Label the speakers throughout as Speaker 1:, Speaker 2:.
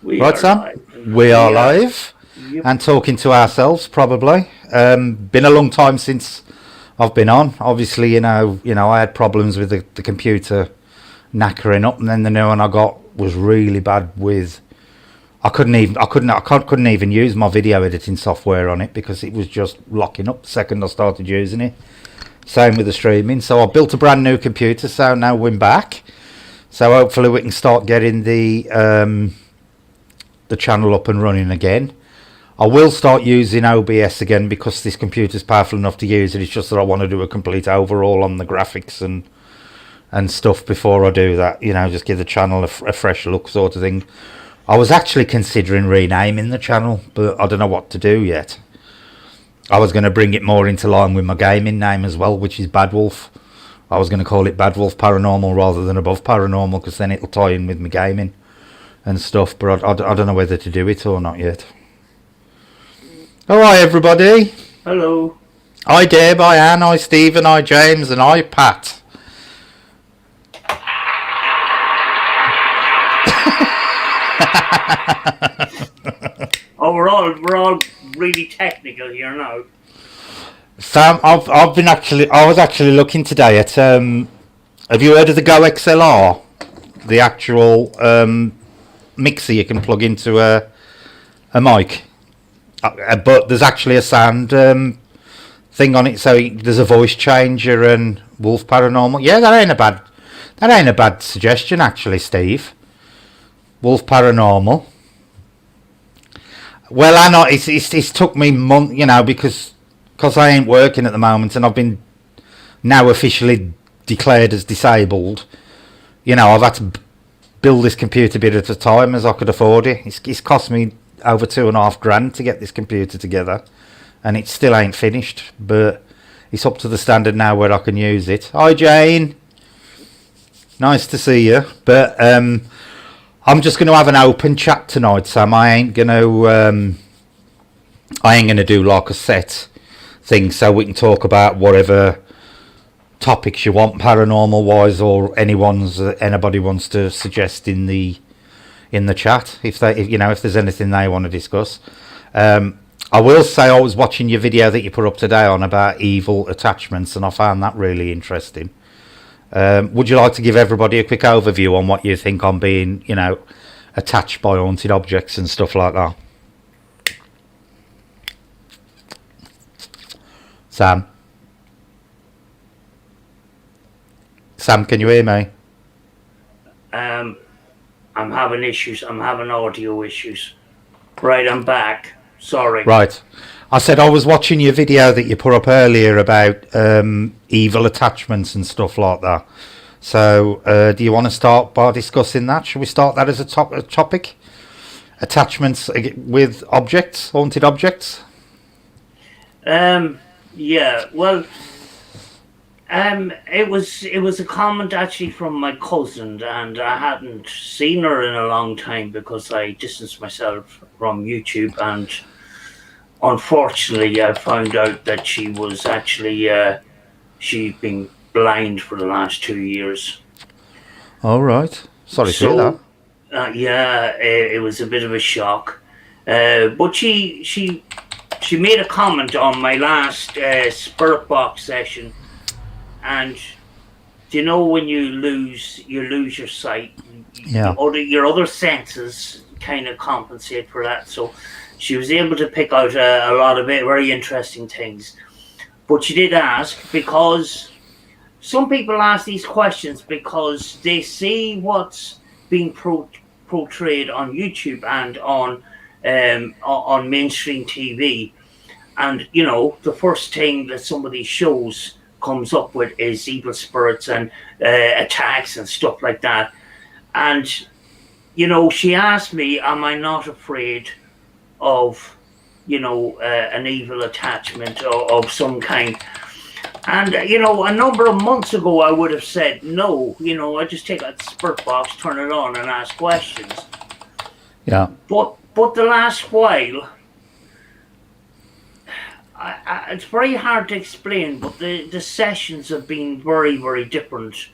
Speaker 1: We
Speaker 2: Right,
Speaker 1: are
Speaker 2: Sam?
Speaker 1: live.
Speaker 2: We are live
Speaker 1: Yep.
Speaker 2: and talking to ourselves, probably. Been a long time since I've been on. Obviously, I had problems with the computer knackering up, and then the new one I got was really bad with. I couldn't even use my video editing software on it because it was just locking up the second I started using it. Same with the streaming. So I built a brand new computer, so now we're back. So hopefully we can start getting the channel up and running again. I will start using OBS again because this computer's powerful enough to use it. It's just that I want to do a complete overhaul on the graphics and stuff before I do that. Just give the channel a fresh look, sort of thing. I was actually considering renaming the channel, but I don't know what to do yet. I was going to bring it more into line with my gaming name as well, which is Bad Wolf. I was going to call it Bad Wolf Paranormal rather than Above Paranormal, because then it'll tie in with my gaming and stuff, but I don't know whether to do it or not yet. Hi everybody.
Speaker 1: Hello.
Speaker 2: Hi Deb, hi Anne, hi Stephen, hi James, and hi Pat.
Speaker 1: Oh, we're all really technical here now.
Speaker 2: Sam, I was actually looking today at have you heard of the Go XLR? The actual mixer you can plug into a mic, but there's actually a sound thing on it, so there's a voice changer and Wolf Paranormal. Yeah, that ain't a bad suggestion actually, Steve. Wolf Paranormal. Well, I know it's took me because I ain't working at the moment and I've been now officially declared as disabled. I've had to build this computer bit at a time as I could afford it. It's cost me over $2,500 to get this computer together, and it still ain't finished, but it's up to the standard now where I can use it. Hi Jane, nice to see you. But I'm just going to have an open chat tonight, Sam. I ain't going to do like a set thing, so we can talk about whatever topics you want, paranormal wise, or anybody wants to suggest in the chat if there's anything they want to discuss. I will say I was watching your video that you put up today on about evil attachments, and I found that really interesting. Would you like to give everybody a quick overview on what you think on being attached by haunted objects and stuff like that? Sam, can you hear me?
Speaker 1: I'm having issues. I'm having audio issues. Right, I'm back. Sorry.
Speaker 2: Right. I said I was watching your video that you put up earlier about evil attachments and stuff like that. So, do you want to start by discussing that? Should we start that as a topic? Attachments with objects, haunted objects?
Speaker 1: Yeah. Well, it was a comment actually from my cousin, and I hadn't seen her in a long time because I distanced myself from YouTube, and unfortunately I found out that she was actually she'd been blind for the last 2 years.
Speaker 2: All right. Sorry to hear that.
Speaker 1: Yeah, it was a bit of a shock. But she made a comment on my last Spirit Box session, and when you lose your sight,
Speaker 2: Yeah.
Speaker 1: your other senses kind of compensate for that. So she was able to pick out a lot of very interesting things. But she did ask, because some people ask these questions because they see what's being portrayed on YouTube and on mainstream TV, and the first thing that somebody shows comes up with is evil spirits and attacks and stuff like that. And she asked me, am I not afraid of an evil attachment of some kind? And a number of months ago I would have said no. I just take out the Spirit Box, turn it on, and ask questions.
Speaker 2: Yeah.
Speaker 1: But the last while, it's very hard to explain, but the sessions have been very, very different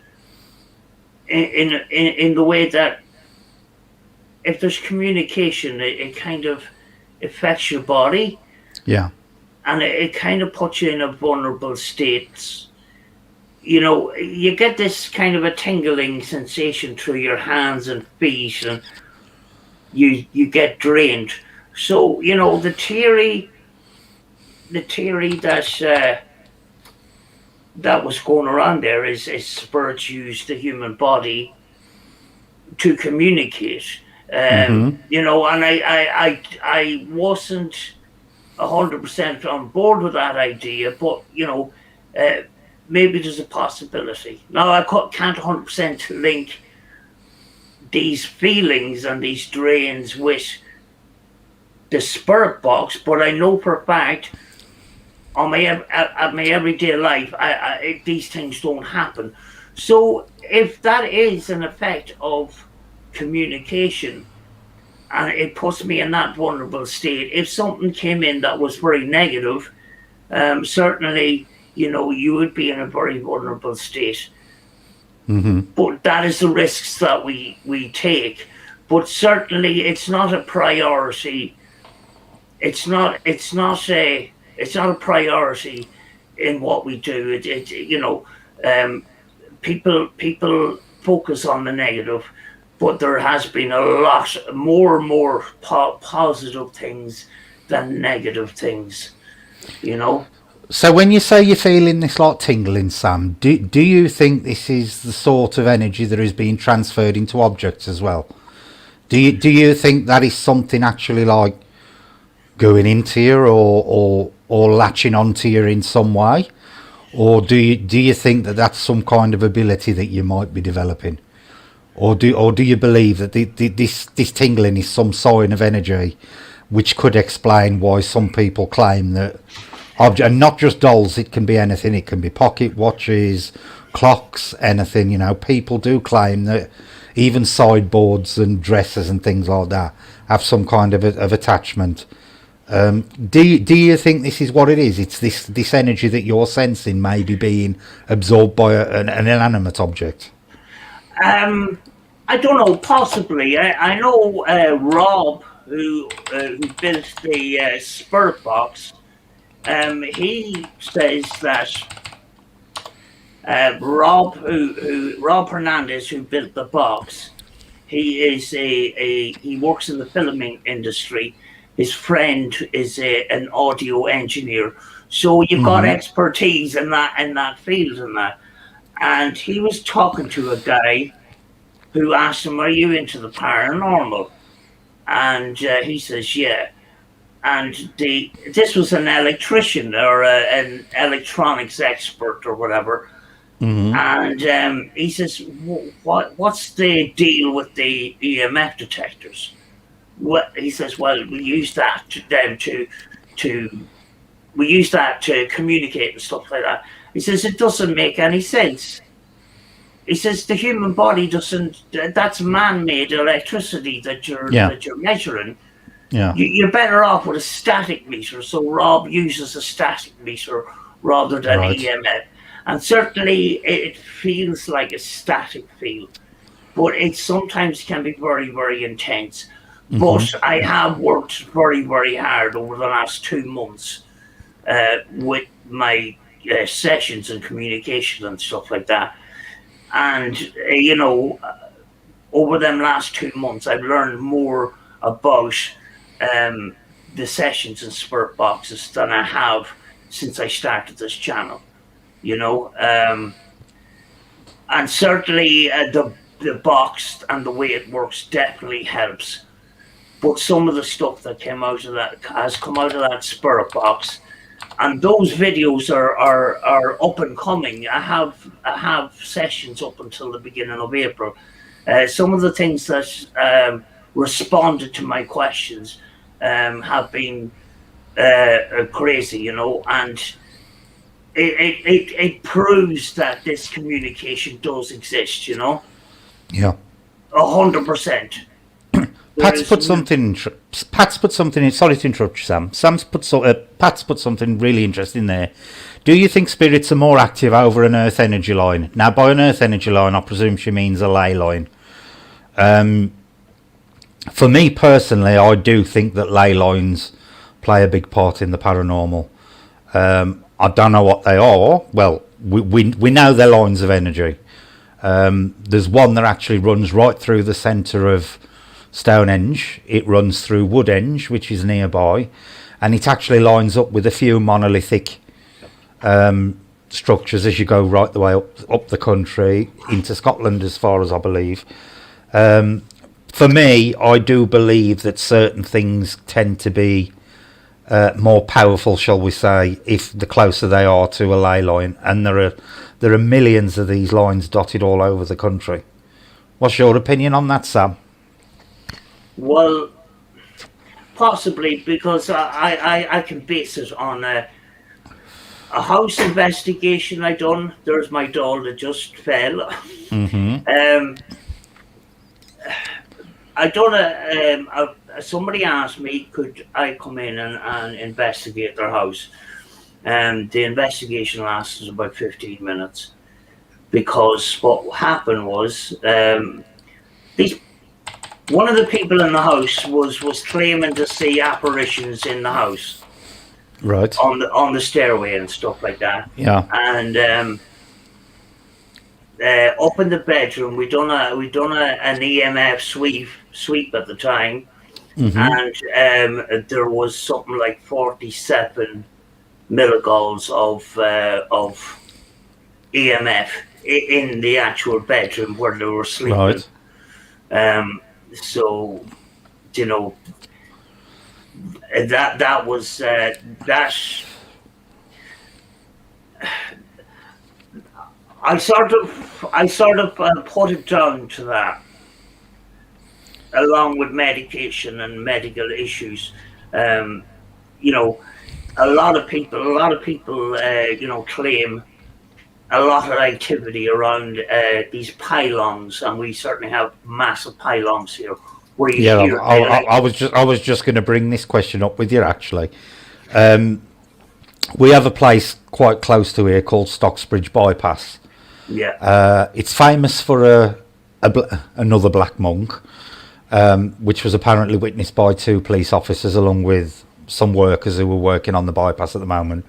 Speaker 1: in the way that if there's communication, it kind of affects your body,
Speaker 2: Yeah.
Speaker 1: and it kind of puts you in a vulnerable state. You know, you get this kind of a tingling sensation through your hands and feet, and you get drained. So, you know, the theory that was going around there is spirits use the human body to communicate. You know, and I wasn't 100% on board with that idea, but you know, maybe there's a possibility. Now I can't 100% link these feelings and these drains with the spirit box, but I know for a fact on my everyday life, these things don't happen. So if that is an effect of communication, and it puts me in that vulnerable state, if something came in that was very negative, certainly, you know, you would be in a very vulnerable state. But that is the risks that we take. But certainly, it's not a priority. It's not a priority in what we do. You know, people focus on the negative, but there has been a lot more and more positive things than negative things. You know.
Speaker 2: So when you say you're feeling this like tingling, Sam, do you think this is the sort of energy that is being transferred into objects as well? Do you think that is something actually like going into you or latching onto you in some way, or do you think that that's some kind of ability that you might be developing, or do you believe that this tingling is some sign of energy, which could explain why some people claim that object, and not just dolls, it can be anything, it can be pocket watches, clocks, anything, you know, people do claim that even sideboards and dressers and things like that have some kind of attachment. Do you think this is what it is? It's this energy that you're sensing maybe being absorbed by an inanimate object?
Speaker 1: I don't know, possibly. I know Rob, who built the spirit box. He says that Rob Hernandez, who built the box, he is he works in the filming industry. His friend is an audio engineer, so you've got expertise in that field and that. And he was talking to a guy who asked him, "Are you into the paranormal?" And he says, "Yeah." And this was an electrician or an electronics expert or whatever. And he says, "What's the deal with the EMF detectors?" He says, "Well, we use that to communicate and stuff like that." He says, "It doesn't make any sense." He says, "The human body doesn't. That's man-made electricity that you're measuring.
Speaker 2: Yeah.
Speaker 1: You're better off with a static meter." So Rob uses a static meter rather than EMF. And certainly it feels like a static field, but it sometimes can be very, very intense. But I have worked very, very hard over the last 2 months with my sessions and communication and stuff like that. And, you know, over them last 2 months, I've learned more about the sessions and spirit boxes than I have since I started this channel, you know. And certainly the box and the way it works definitely helps. But some of the stuff that came out of that has come out of that spirit box, and those videos are up and coming. I have sessions up until the beginning of April. Some of the things that responded to my questions have been crazy, you know, and it proves that this communication does exist, you know.
Speaker 2: Yeah.
Speaker 1: 100%.
Speaker 2: Pat's put something in. Sorry to interrupt you, Sam. Pat's put something really interesting there. Do you think spirits are more active over an earth energy line? Now, by an earth energy line, I presume she means a ley line. for me personally, I do think that ley lines play a big part in the paranormal. I don't know what they are. Well, we know they're lines of energy. There's one that actually runs right through the centre of Stonehenge. It runs through Woodhenge, which is nearby, and it actually lines up with a few monolithic structures as you go right the way up the country into Scotland, as far as I believe. For me, I do believe that certain things tend to be more powerful, shall we say, if the closer they are to a ley line, and there are millions of these lines dotted all over the country. What's your opinion on that, Sam?
Speaker 1: Well, possibly, because I can base it on a house investigation I done. There's my doll that just fell. I done somebody asked me, could I come in and investigate their house? The investigation lasted about 15 minutes, because what happened was one of the people in the house was claiming to see apparitions in the house,
Speaker 2: right,
Speaker 1: on the stairway and stuff like that.
Speaker 2: Yeah.
Speaker 1: And up in the bedroom, we done an EMF sweep at the time, and there was something like 47 milligauss of EMF in the actual bedroom where they were sleeping. Right. So, you know, that was that. I sort of put it down to that, along with medication and medical issues. You know, a lot of people, you know, claim a lot of activity around these pylons, and we certainly have massive pylons here. Where you hear
Speaker 2: I was just going to bring this question up with you, actually. We have a place quite close to here called Stockbridge Bypass.
Speaker 1: Yeah.
Speaker 2: It's famous for another black monk, which was apparently witnessed by 2 police officers along with some workers who were working on the bypass at the moment.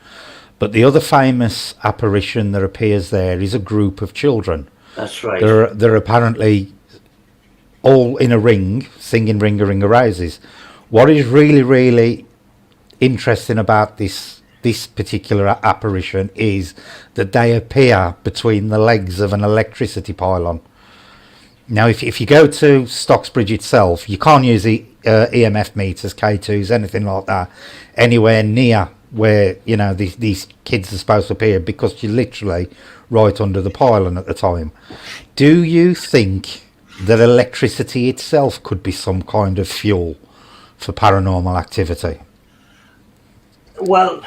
Speaker 2: But the other famous apparition that appears there is a group of children.
Speaker 1: That's right.
Speaker 2: They're apparently all in a ring, singing Ringa Ringa Roses. What is really, really interesting about this particular apparition is that they appear between the legs of an electricity pylon. Now, if you go to Stockbridge itself, you can't use the EMF meters, K2s, anything like that, anywhere near where, you know, these kids are supposed to appear, because you're literally right under the pylon at the time. Do you think that electricity itself could be some kind of fuel for paranormal activity?
Speaker 1: Well,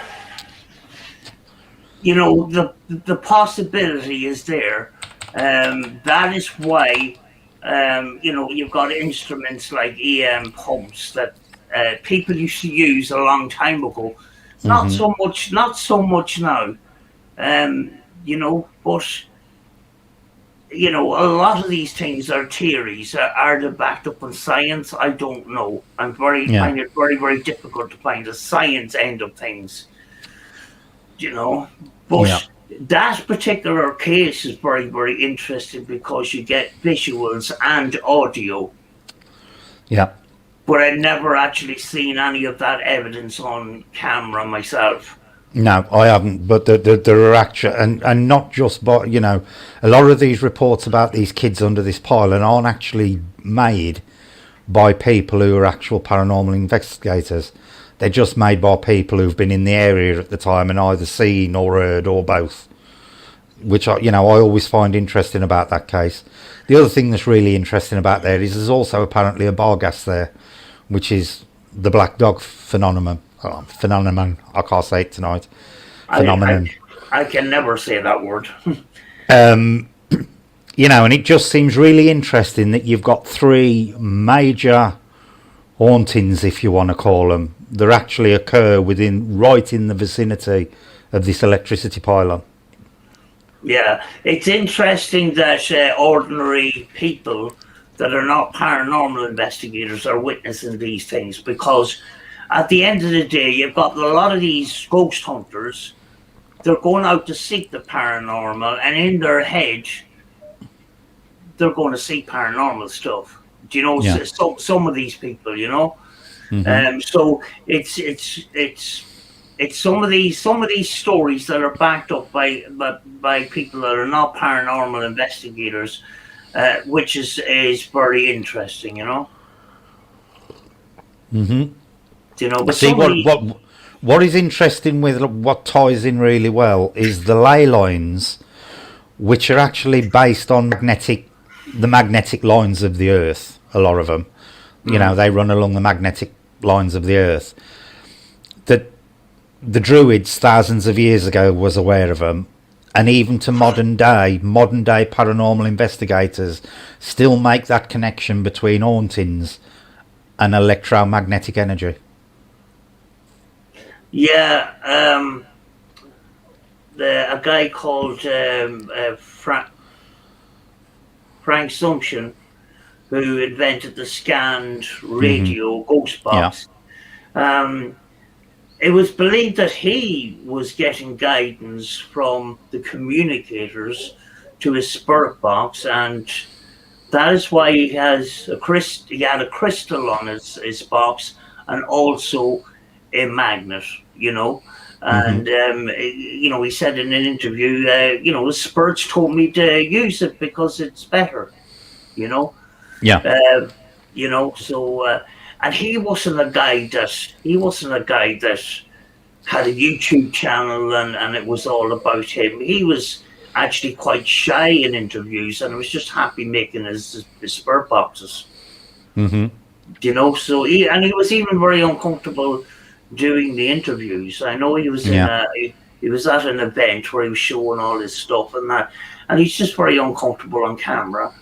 Speaker 1: you know, the possibility is there. That is why, you know, you've got instruments like EM pumps that people used to use a long time ago. Not so much now. You know, but you know, a lot of these things are theories. Are they backed up on science? I don't know. I find it very, very difficult to find the science end of things. You know, but that particular case is very, very interesting because you get visuals and audio. Yeah. But I'd never actually seen any of that evidence on camera myself.
Speaker 2: No, I haven't. But there are actual, and not just, but you know, a lot of these reports about these kids under this pylon aren't actually made by people who are actual paranormal investigators. They're just made by people who've been in the area at the time and either seen or heard or both. Which I always find interesting about that case. The other thing that's really interesting about there is there's also apparently a bargas there, which is the black dog phenomenon. I can't say it tonight. Phenomenon.
Speaker 1: I can never say that word.
Speaker 2: You know, and it just seems really interesting that you've got 3 major hauntings, if you want to call them, that actually occur right in the vicinity of this electricity pylon.
Speaker 1: Yeah, it's interesting that ordinary people that are not paranormal investigators are witnessing these things, because at the end of the day, you've got a lot of these ghost hunters. They're going out to seek the paranormal, and in their head, they're going to see paranormal stuff. Do you know?
Speaker 2: Yeah.
Speaker 1: So some of these people, you know. So it's some of these stories that are backed up by people that are not paranormal investigators, which is very interesting, you know. You know, but
Speaker 2: See, what is interesting with what ties in really well is the ley lines, which are actually based on the magnetic lines of the Earth. A lot of them, you know, they run along the magnetic lines of the Earth. That the Druids thousands of years ago was aware of them, and even to modern day paranormal investigators still make that connection between hauntings and electromagnetic energy.
Speaker 1: Yeah, a guy called Frank Sumption, who invented the scanned radio ghost box. Yeah. It was believed that he was getting guidance from the communicators to his spirit box, and that is why he had a crystal on his box, and also a magnet, you know. And you know, he said in an interview, you know, the spirits told me to use it because it's better, you know.
Speaker 2: Yeah.
Speaker 1: You know, so and he wasn't a guy that had a YouTube channel and it was all about him. He was actually quite shy in interviews, and was just happy making his spirit boxes. You know, so he was even very uncomfortable doing the interviews. I know he was he was at an event where he was showing all his stuff and that, and he's just very uncomfortable on camera.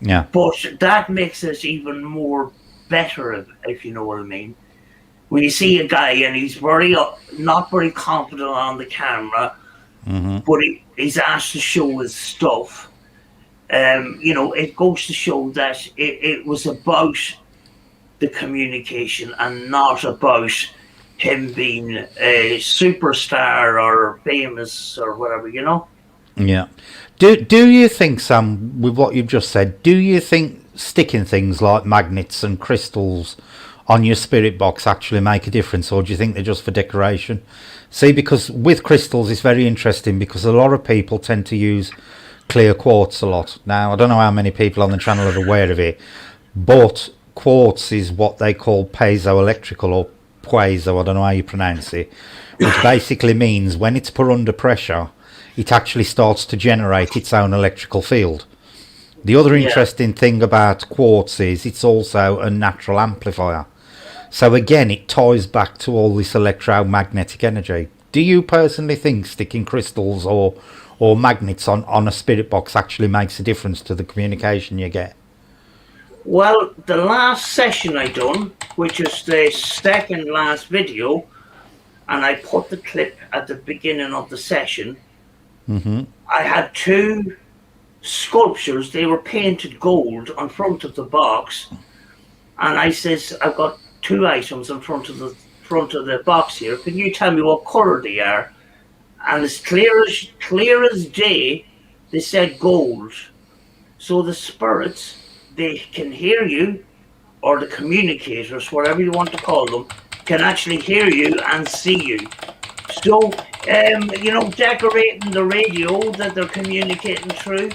Speaker 2: Yeah.
Speaker 1: But that makes it even more better, if you know what I mean. When you see a guy and he's not very confident on the camera, but he's asked to show his stuff, you know, it goes to show that it was about the communication and not about him being a superstar or famous or whatever, you know?
Speaker 2: Yeah. Do you think, Sam, with what you've just said, do you think sticking things like magnets and crystals on your spirit box actually make a difference, or do you think they're just for decoration? See, because with crystals it's very interesting, because a lot of people tend to use clear quartz a lot. Now, I don't know how many people on the channel are aware of it, but quartz is what they call piezoelectrical, or piezo, I don't know how you pronounce it, which basically means when it's put under pressure, it actually starts to generate its own electrical field. The other interesting thing about quartz is it's also a natural amplifier. So again, it ties back to all this electromagnetic energy. Do you personally think sticking crystals or magnets on a spirit box actually makes a difference to the communication you get?
Speaker 1: Well, the last session I done, which is the second last video, and I put the clip at the beginning of the session, I had two sculptures. They were painted gold on front of the box, and I says, I've got two items in front of the box here. Can you tell me what color they are? And as clear as day, they said gold. So the spirits, they can hear you, or the communicators, whatever you want to call them, can actually hear you and see you. So, you know, decorating the radio that they're communicating through,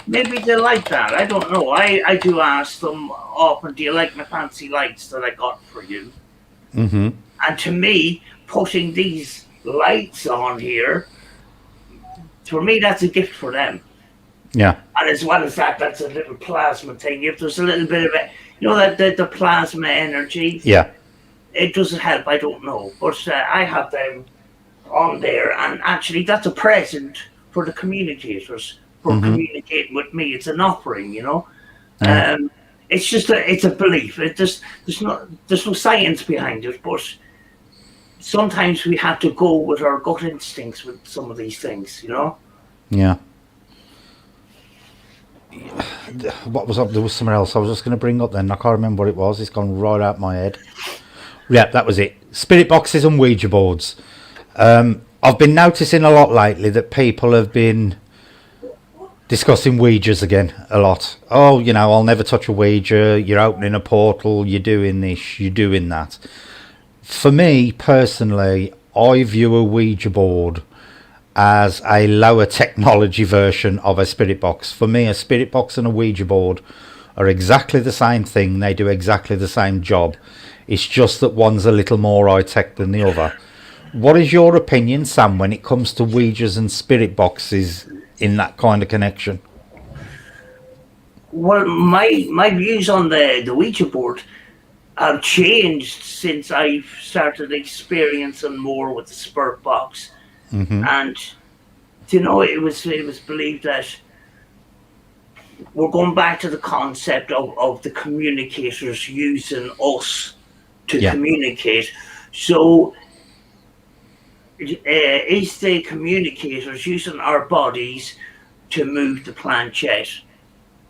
Speaker 1: maybe they like that. I don't know. I do ask them often, do you like my fancy lights that I got for you? And to me, putting these lights on here, for me, that's a gift for them.
Speaker 2: Yeah.
Speaker 1: And as well as that, that's a little plasma thing. If there's a little bit of it, you know, that the plasma energy.
Speaker 2: Yeah.
Speaker 1: It doesn't help, I don't know. But I have them on there, and actually that's a present for the communicators for communicating with me. It's an offering, you know. It's just it's a belief. There's no science behind it, but sometimes we have to go with our gut instincts with some of these things, you know.
Speaker 2: Yeah. what was up? There was somewhere else I was just going to bring up then. I can't remember what it was. It's gone right out my head. Yeah, that was it. Spirit boxes and Ouija boards. I've been noticing a lot lately that people have been discussing Ouijas again a lot. Oh, I'll never touch a Ouija. You're opening a portal. You're doing this. You're doing that. For me, personally, I view a Ouija board as a lower technology version of a spirit box. For me, a spirit box and a Ouija board are exactly the same thing. They do exactly the same job. It's just that one's a little more high-tech than the other. What is your opinion, Sam, when it comes to Ouijas and spirit boxes in that kind of connection?
Speaker 1: Well, my views on the Ouija board have changed since I've started experiencing more with the spirit box.
Speaker 2: Mm-hmm.
Speaker 1: And it was believed that we're going back to the concept of the communicators using us to communicate. So is the communicators using our bodies to move the planchette?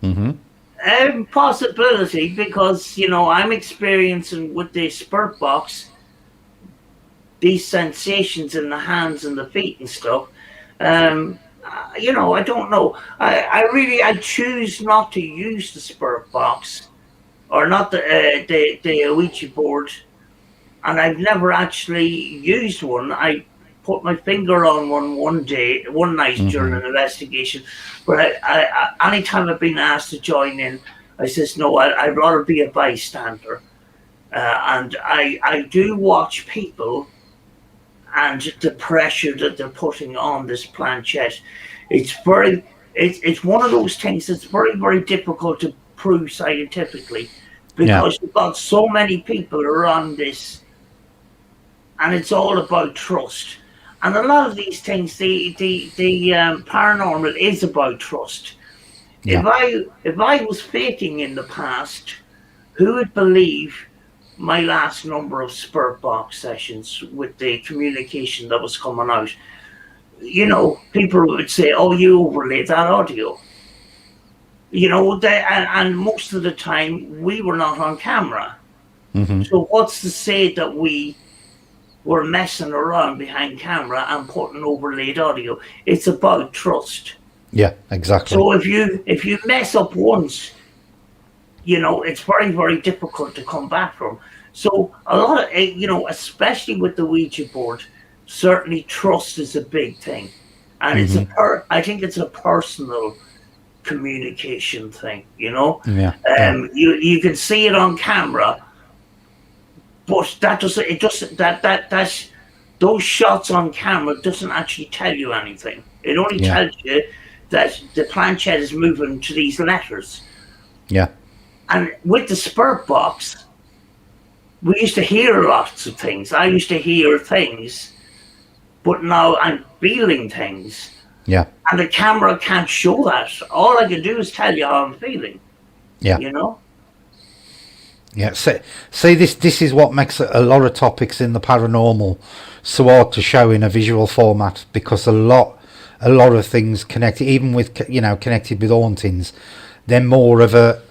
Speaker 2: Mm-hmm.
Speaker 1: Possibility, because I'm experiencing with the spirit box these sensations in the hands and the feet and stuff. I don't know. I choose not to use the spirit box or not the Ouija board, and I've never actually used one. I put my finger on one night during an investigation, but I anytime I've been asked to join in, I says no. I'd rather be a bystander, and I do watch people and the pressure that they're putting on this planchette. It's one of those things that's very, very difficult to prove scientifically, because you've got so many people around this, and it's all about trust. And a lot of these things, the paranormal is about trust. If I was faking in the past, who would believe my last number of spirit box sessions with the communication that was coming out? People would say, "Oh, you overlaid that audio." And most of the time we were not on camera.
Speaker 2: Mm-hmm.
Speaker 1: So what's to say that we were messing around behind camera and putting overlaid audio? It's about trust.
Speaker 2: Yeah, exactly.
Speaker 1: So if you mess up once, it's very, very difficult to come back from. So a lot of, especially with the Ouija board, certainly trust is a big thing. And I think it's a personal communication thing,
Speaker 2: Yeah.
Speaker 1: You can see it on camera, but those shots on camera doesn't actually tell you anything. It only tells you that the planchette is moving to these letters.
Speaker 2: Yeah.
Speaker 1: And with the spirit box, we used to hear lots of things. I used to hear things, but now I'm feeling things.
Speaker 2: Yeah.
Speaker 1: And the camera can't show that. All I can do is tell you how I'm feeling.
Speaker 2: Yeah. Yeah. See, this is what makes a lot of topics in the paranormal so hard to show in a visual format, because a lot of things connected, even with connected with hauntings, they're more of a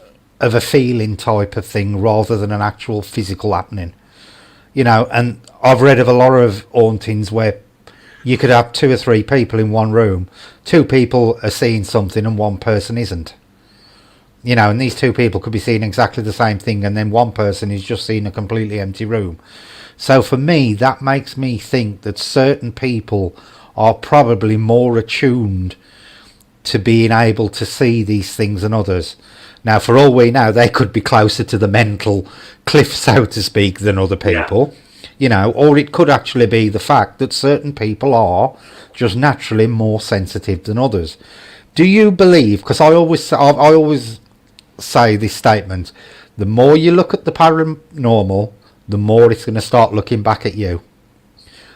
Speaker 2: feeling type of thing rather than an actual physical happening. And I've read of a lot of hauntings where you could have 2 or 3 people in one room. 2 people are seeing something and one person isn't. And these 2 people could be seeing exactly the same thing, and then one person is just seeing a completely empty room. So for me, that makes me think that certain people are probably more attuned to being able to see these things than others. Now, for all we know, they could be closer to the mental cliff, so to speak, than other people. Or it could actually be the fact that certain people are just naturally more sensitive than others. Do you believe, because I always say this statement, the more you look at the paranormal, the more it's going to start looking back at you.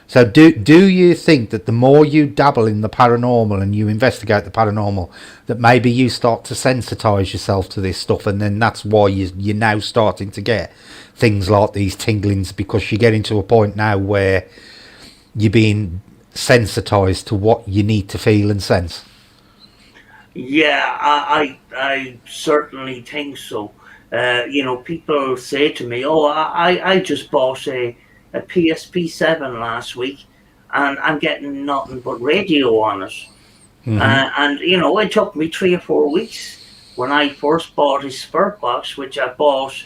Speaker 2: So do you think that the more you dabble in the paranormal and you investigate the paranormal, that maybe you start to sensitize yourself to this stuff, and then that's why you're now starting to get things like these tinglings, because you're getting to a point now where you're being sensitized to what you need to feel and sense?
Speaker 1: Yeah, I certainly think so. People say to me, "Oh, I just bought a PSP 7 last week, and I'm getting nothing but radio on it."
Speaker 2: Hmm.
Speaker 1: And it took me 3 or 4 weeks when I first bought a Spirit box, which I bought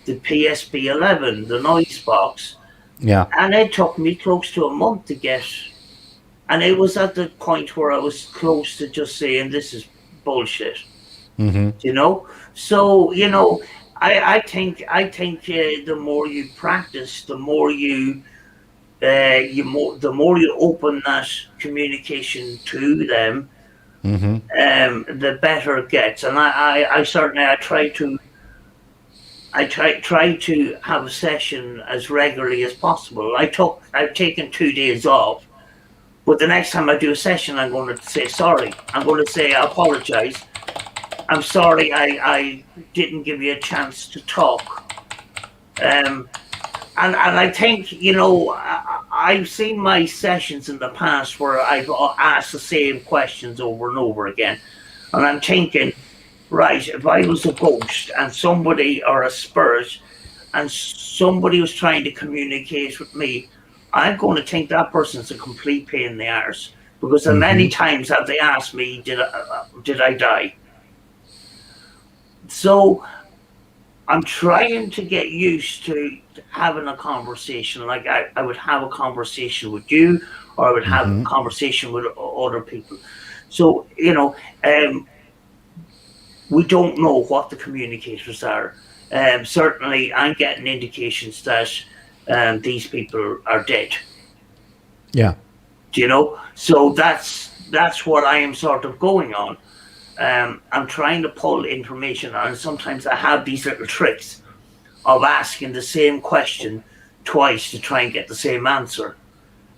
Speaker 1: the PSP 11, the noise box,
Speaker 2: Yeah.
Speaker 1: and it took me close to a month to get. And it was at the point where I was close to just saying, "This is bullshit."
Speaker 2: Hmm.
Speaker 1: you know so I think the more you practice, the more you open that communication to them,
Speaker 2: Hmm.
Speaker 1: the better it gets. And I certainly I try to have a session as regularly as possible. I've taken 2 days off, but the next time I do a session, I'm going to say sorry. I'm going to say I apologize. I'm sorry I didn't give you a chance to talk. Um, and I think, I've seen my sessions in the past where I've asked the same questions over and over again. And I'm thinking, right, if I was a ghost and somebody, or a spirit, and somebody was trying to communicate with me, I'm going to think that person's a complete pain in the arse. Because many
Speaker 2: Hmm.
Speaker 1: times have they asked me, did I die? So I'm trying to get used to having a conversation. Like I would have a conversation with you, or I would have a
Speaker 2: Hmm.
Speaker 1: conversation with other people. So, we don't know what the communicators are. Certainly, I'm getting indications that these people are dead.
Speaker 2: Yeah.
Speaker 1: So that's what I am sort of going on. I'm trying to pull information, and sometimes I have these little tricks of asking the same question twice to try and get the same answer.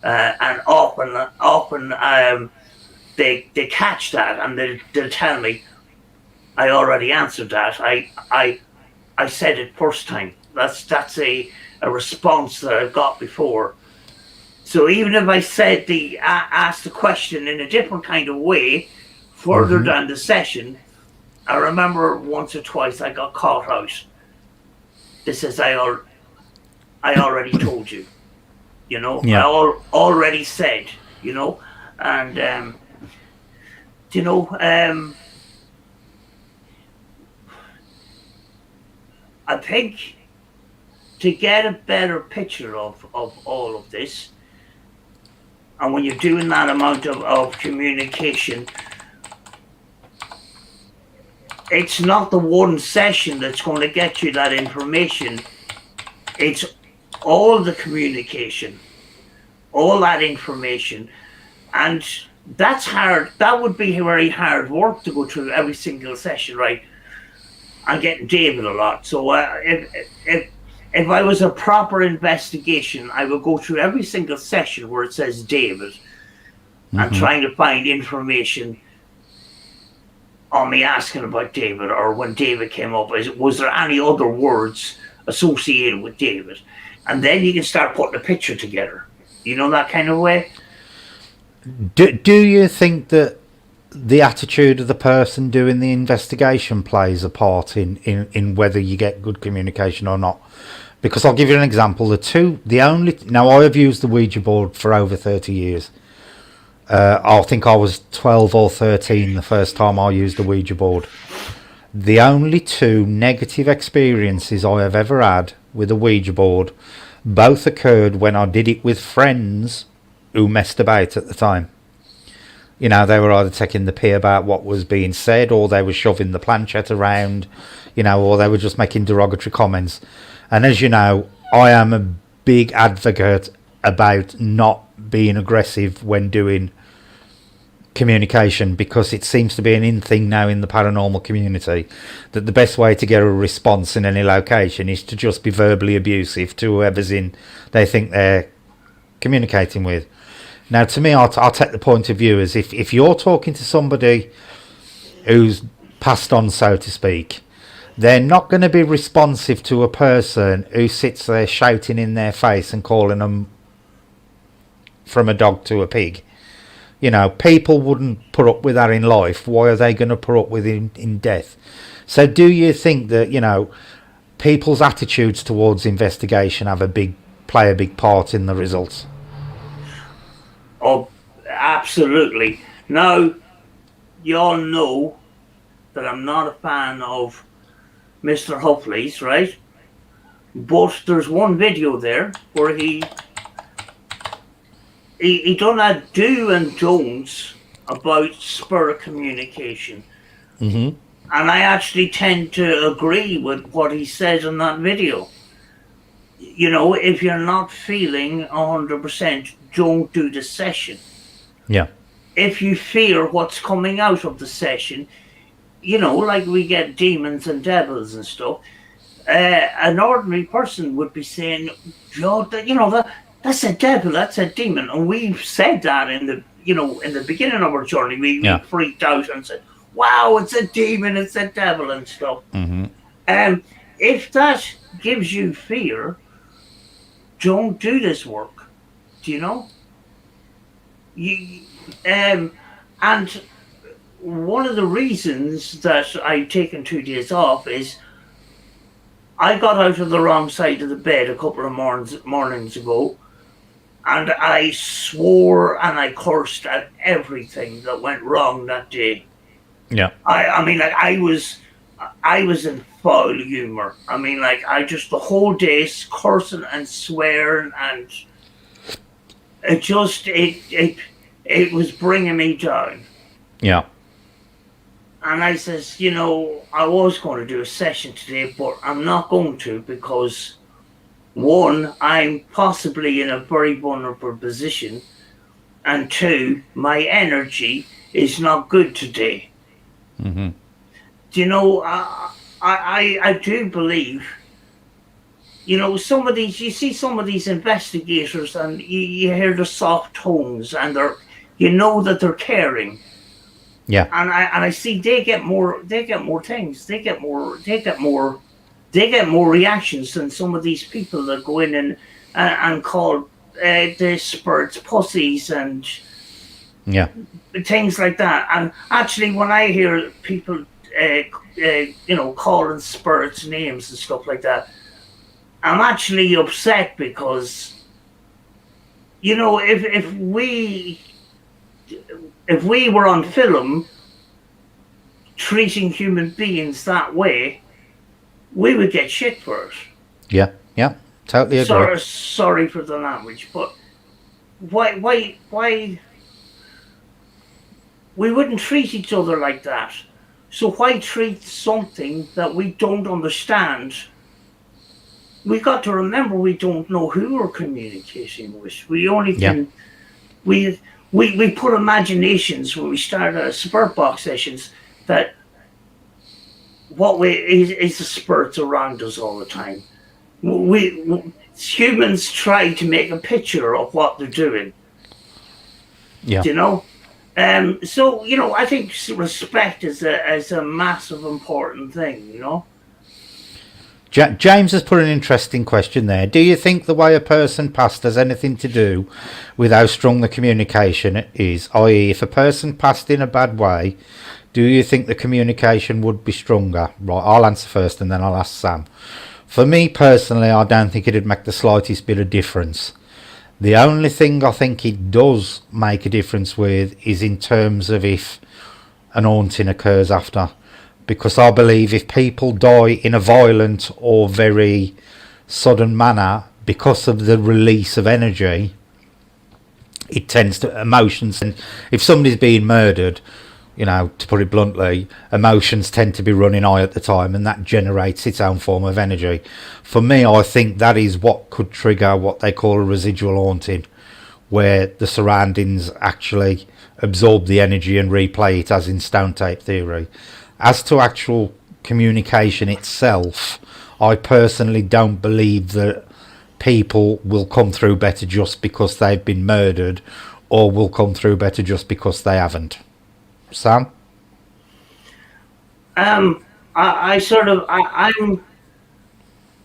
Speaker 1: And often they catch that, and they'll tell me, "I already answered that. I said it first time." That's a response that I've got before. So even if I said asked the question in a different kind of way further
Speaker 2: Hmm.
Speaker 1: down the session, I remember once or twice I got caught out. This is I already told you. I
Speaker 2: Yeah.
Speaker 1: already said. And you know, I think to get a better picture of all of this, and when you're doing that amount of communication, it's not the one session that's going to get you that information. It's all the communication, all that information. And that's hard. That would be very hard work to go through every single session, right? I'm getting David a lot. So if I was a proper investigation, I would go through every single session where it says David and
Speaker 2: Hmm.
Speaker 1: trying to find information on me asking about David, or when David came up. Was there any other words associated with David? And then you can start putting a picture together. That kind of way.
Speaker 2: Do you think that the attitude of the person doing the investigation plays a part in whether you get good communication or not? Because I'll give you an example. Now I have used the Ouija board for over 30 years. I think I was 12 or 13 the first time I used the Ouija board. The only two negative experiences I have ever had with a Ouija board both occurred when I did it with friends who messed about at the time. They were either taking the pee about what was being said, or they were shoving the planchette around, or they were just making derogatory comments. And as you know, I am a big advocate about not being aggressive when doing communication, because it seems to be an in thing now in the paranormal community that the best way to get a response in any location is to just be verbally abusive to whoever's in they think they're communicating with. Now, to me, I'll take the point of view as if you're talking to somebody who's passed on, so to speak, they're not going to be responsive to a person who sits there shouting in their face and calling them from a dog to a pig. You know, people wouldn't put up with that in life. Why are they going to put up with it in death? So do you think that, you know, people's attitudes towards investigation play a big part in the results?
Speaker 1: Oh, absolutely. Now, you all know that I'm not a fan of Mr. Hoppley's, right? But there's one video there where he done a do and don'ts about spirit communication.
Speaker 2: Mm-hmm.
Speaker 1: And I actually tend to agree with what he says in that video. You know, if you're not feeling 100%, don't do the session.
Speaker 2: Yeah.
Speaker 1: If you fear what's coming out of the session, you know, like we get demons and devils and stuff, an ordinary person would be saying, that's a devil, that's a demon. And we've said that in the beginning of our journey. We freaked out and said, wow, it's a demon, it's a devil and stuff.
Speaker 2: Mm-hmm.
Speaker 1: If that gives you fear, don't do this work. Do you know? And one of the reasons that I've taken 2 days off is I got out of the wrong side of the bed a couple of mornings ago, and I swore and I cursed at everything that went wrong that day.
Speaker 2: Yeah.
Speaker 1: I mean, like I was in foul humor. I mean, like I just the whole day cursing and swearing, and it was bringing me down.
Speaker 2: Yeah.
Speaker 1: And I says, you know, I was going to do a session today, but I'm not going to because, one, I'm possibly in a very vulnerable position, and two, my energy is not good today.
Speaker 2: Mm-hmm.
Speaker 1: Do you know, I do believe, you know, you see some of these investigators and you hear the soft tones and you know that they're caring.
Speaker 2: Yeah.
Speaker 1: And I see they get more things. They get more reactions than some of these people that go in and call the spirits pussies and things like that. And actually, when I hear people, calling spirits names and stuff like that, I'm actually upset because, you know, if we were on film treating human beings that way, we would get shit for it.
Speaker 2: Yeah, totally agree.
Speaker 1: Sorry for the language, but why we wouldn't treat each other like that? So why treat something that we don't understand? We got to remember we don't know who we're communicating with. We only can we put imaginations when we start our spirit box sessions that is the spirits around us all the time. We humans try to make a picture of what they're doing.
Speaker 2: Yeah.
Speaker 1: Do you know? So, you know, I think respect is a massive important thing, you know?
Speaker 2: James has put an interesting question there. Do you think the way a person passed has anything to do with how strong the communication is? I.e., if a person passed in a bad way, do you think the communication would be stronger? Right, I'll answer first and then I'll ask Sam. For me personally, I don't think it'd make the slightest bit of difference. The only thing I think it does make a difference with is in terms of if an haunting occurs after. Because I believe if people die in a violent or very sudden manner because of the release of energy, it tends to emotions. And if somebody's being murdered, you know, to put it bluntly, emotions tend to be running high at the time, and that generates its own form of energy. For me, I think that is what could trigger what they call a residual haunting, where the surroundings actually absorb the energy and replay it, as in stone tape theory. As to actual communication itself, I personally don't believe that people will come through better just because they've been murdered, or will come through better just because they haven't. Sam?
Speaker 1: I'm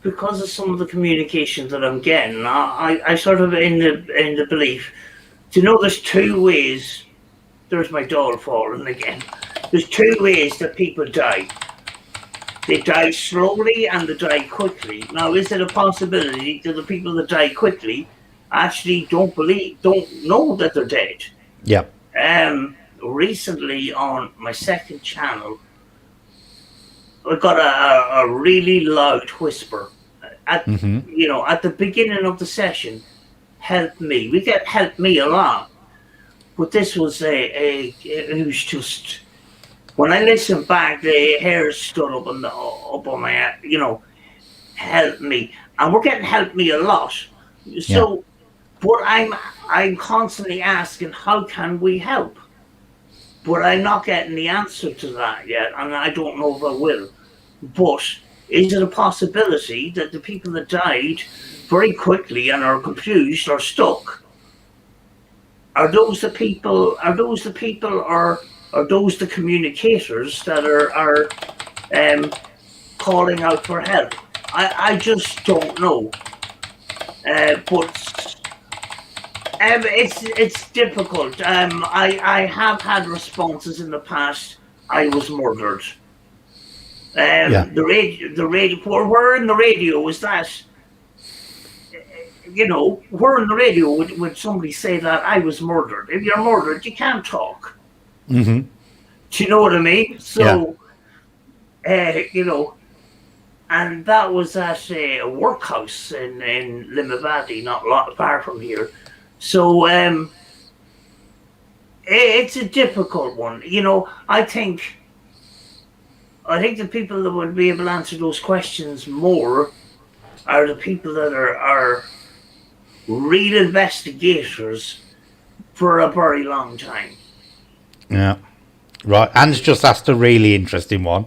Speaker 1: because of some of the communication that I'm getting, I sort of in the belief, do you know there's two ways there's my doll falling again. There's two ways that people die. They die slowly and they die quickly. Now, is it a possibility that the people that die quickly actually don't know that they're dead?
Speaker 2: Yeah.
Speaker 1: Recently on my second channel, I got a really loud whisper at at the beginning of the session. Help me. We get help me a lot, but this was it was just. When I listened back, the hair stood up on my head, help me. And we're getting help me a lot. So, but I'm constantly asking, how can we help? But I'm not getting the answer to that yet, and I don't know if I will. But is it a possibility that the people that died very quickly and are confused or stuck, are those the people, or are those the communicators that are calling out for help? I just don't know. But it's difficult. I have had responses in the past. I was murdered. The radio. Where in the radio was that? Where in the radio would somebody say that I was murdered? If you're murdered, you can't talk.
Speaker 2: Mm-hmm.
Speaker 1: Do you know what I mean? So, and that was at a workhouse in Limavady, not a lot far from here. So, it's a difficult one. I think the people that would be able to answer those questions more are the people that are real investigators for a very long time.
Speaker 2: Yeah. Right. Anne's just asked a really interesting one.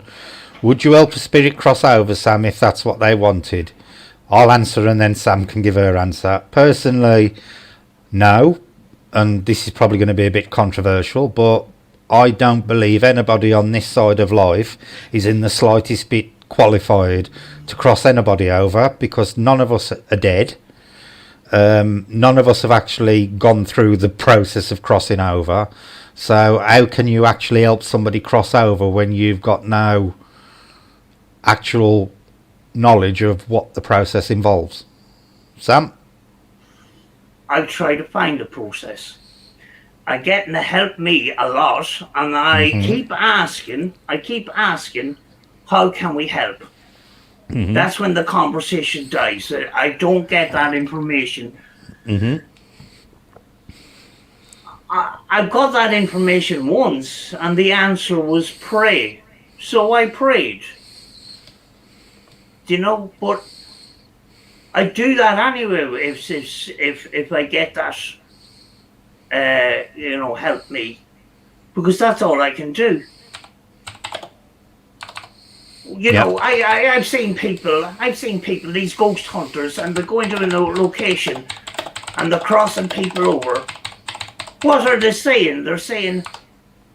Speaker 2: Would you help a spirit cross over, Sam, if that's what they wanted? I'll answer and then Sam can give her answer. Personally, no. And this is probably going to be a bit controversial, but I don't believe anybody on this side of life is in the slightest bit qualified to cross anybody over, because none of us are dead. None of us have actually gone through the process of crossing over. So how can you actually help somebody cross over when you've got no actual knowledge of what the process involves? Sam?
Speaker 1: I try to find a process. I get to help me a lot, and I keep asking, how can we help? Mm-hmm. That's when the conversation dies. I don't get that information.
Speaker 2: Mm-hmm.
Speaker 1: I got that information once, and the answer was pray. So I prayed. But I do that anyway. If I get that, help me, because that's all I can do. I've seen people, these ghost hunters, and they're going to a location, and they're crossing people over. What are they saying? They're saying,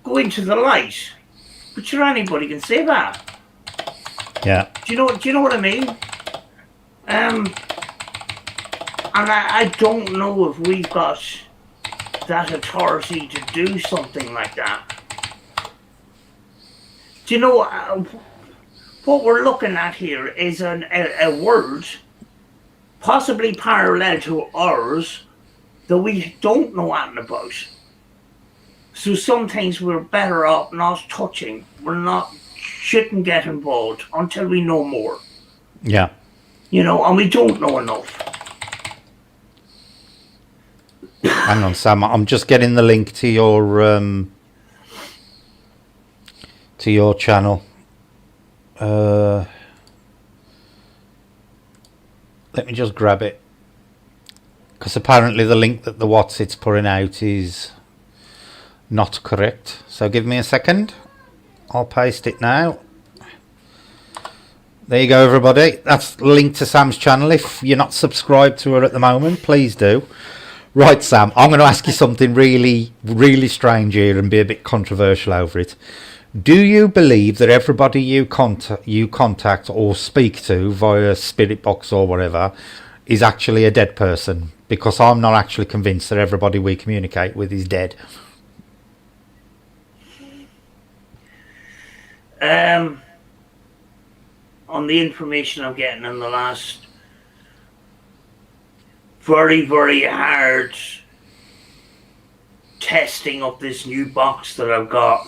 Speaker 1: go into the light. But anybody can say that.
Speaker 2: Yeah.
Speaker 1: Do you know what I mean? And I don't know if we've got that authority to do something like that. Do you know what we're looking at here is a world possibly parallel to ours that we don't know anything about. So some things we're better off not touching. Shouldn't get involved until we know more.
Speaker 2: Yeah.
Speaker 1: And we don't know enough.
Speaker 2: Hang on, Sam. I'm just getting the link to your channel. Let me just grab it, because apparently the link that the What's-It's putting out is not correct. So give me a second. I'll paste it now. There you go, everybody. That's the link to Sam's channel. If you're not subscribed to her at the moment, please do. Right, Sam, I'm going to ask you something really, really strange here and be a bit controversial over it. Do you believe that everybody you contact or speak to via spirit box or whatever is actually a dead person? Because I'm not actually convinced that everybody we communicate with is dead.
Speaker 1: On the information I'm getting in the last very, very hard testing of this new box that I've got,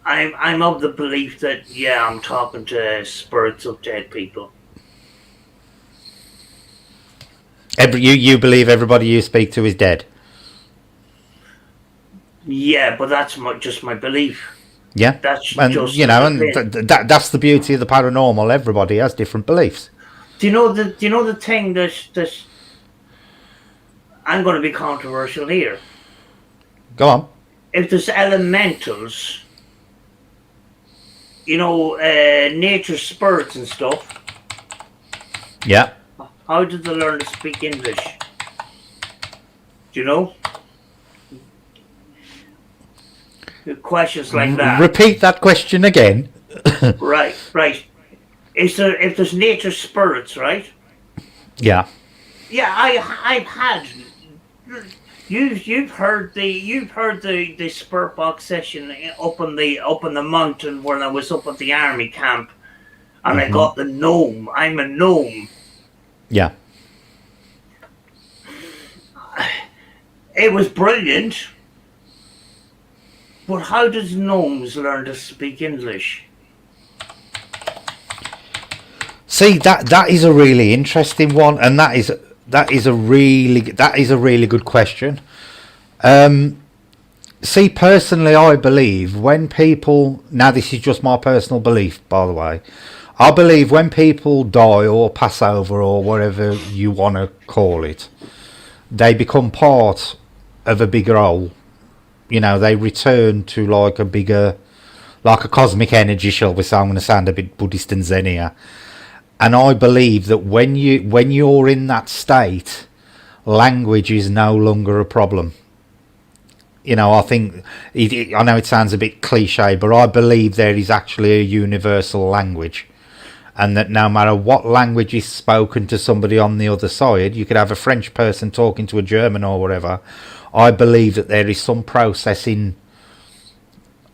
Speaker 1: I'm of the belief that, yeah, I'm talking to spirits of dead people.
Speaker 2: You believe everybody you speak to is dead?
Speaker 1: Yeah, but that's just my belief.
Speaker 2: Yeah,
Speaker 1: That's
Speaker 2: and
Speaker 1: just
Speaker 2: that's the beauty of the paranormal. Everybody has different beliefs.
Speaker 1: Do you know the thing that I'm going to be controversial here?
Speaker 2: Go on.
Speaker 1: If there's elementals, nature spirits and stuff.
Speaker 2: Yeah.
Speaker 1: How did they learn to speak English? Do you know? Questions like that.
Speaker 2: Repeat that question again.
Speaker 1: Right. If there's nature spirits, right?
Speaker 2: Yeah.
Speaker 1: Yeah, I've had. You've heard the spirit box session up on the mountain when I was up at the army camp, and I got the gnome. I'm a gnome.
Speaker 2: Yeah.
Speaker 1: It was brilliant. But how does gnomes learn to speak English?
Speaker 2: See, that is a really interesting one, and that is a really good question. See, personally, I believe when people, now this is just my personal belief, by the way, I believe when people die or pass over or whatever you want to call it, they become part of a bigger whole. They return to like a cosmic energy, shall we say. I'm going to sound a bit Buddhist and Zen here. And I believe that when you're in that state, language is no longer a problem. I think, I know it sounds a bit cliche, but I believe there is actually a universal language. And that no matter what language is spoken to somebody on the other side, you could have a French person talking to a German or whatever. I believe that there is some processing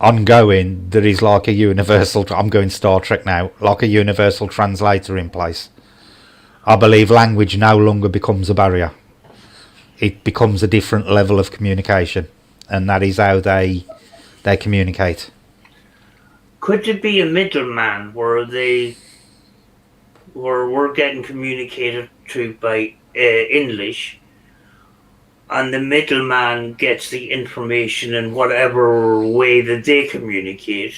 Speaker 2: ongoing that is like a universal, I'm going Star Trek now, like a universal translator in place. I believe language no longer becomes a barrier. It becomes a different level of communication, and that is how they communicate.
Speaker 1: Could it be a middleman where we're getting communicated to by English, and the middleman gets the information in whatever way that they communicate?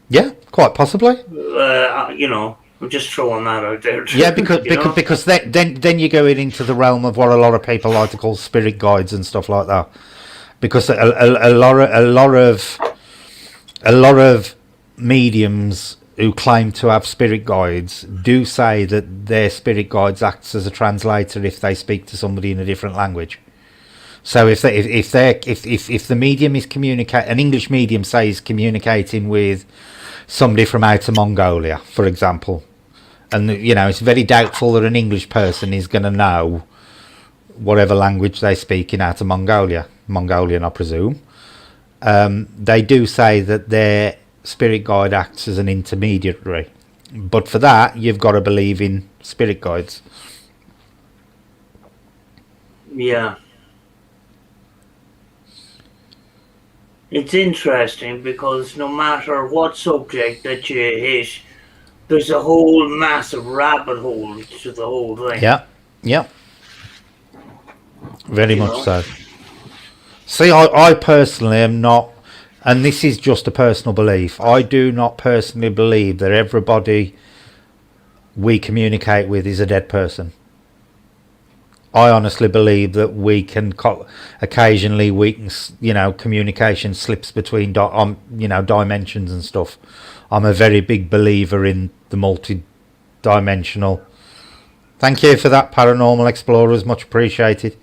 Speaker 2: Yeah, quite possibly.
Speaker 1: I'm just throwing that out there.
Speaker 2: Yeah, because then you're going into the realm of what a lot of people like to call spirit guides and stuff like that. Because a lot of mediums who claim to have spirit guides do say that their spirit guides acts as a translator if they speak to somebody in a different language. So if the medium is an English medium, say, is communicating with somebody from outer Mongolia, for example, and it's very doubtful that an English person is going to know whatever language they speak in outer Mongolian, I presume. They do say that their spirit guide acts as an intermediary, but for that you've got to believe in spirit guides.
Speaker 1: Yeah. It's interesting because no matter what subject that you hit, there's a whole massive rabbit hole to the whole thing.
Speaker 2: Yeah. Very much so. See, I personally am not, and this is just a personal belief, I do not personally believe that everybody we communicate with is a dead person. I honestly believe that we can occasionally communication slips between dimensions and stuff. I'm a very big believer in the multi-dimensional. Thank you for that, Paranormal Explorers, much appreciated.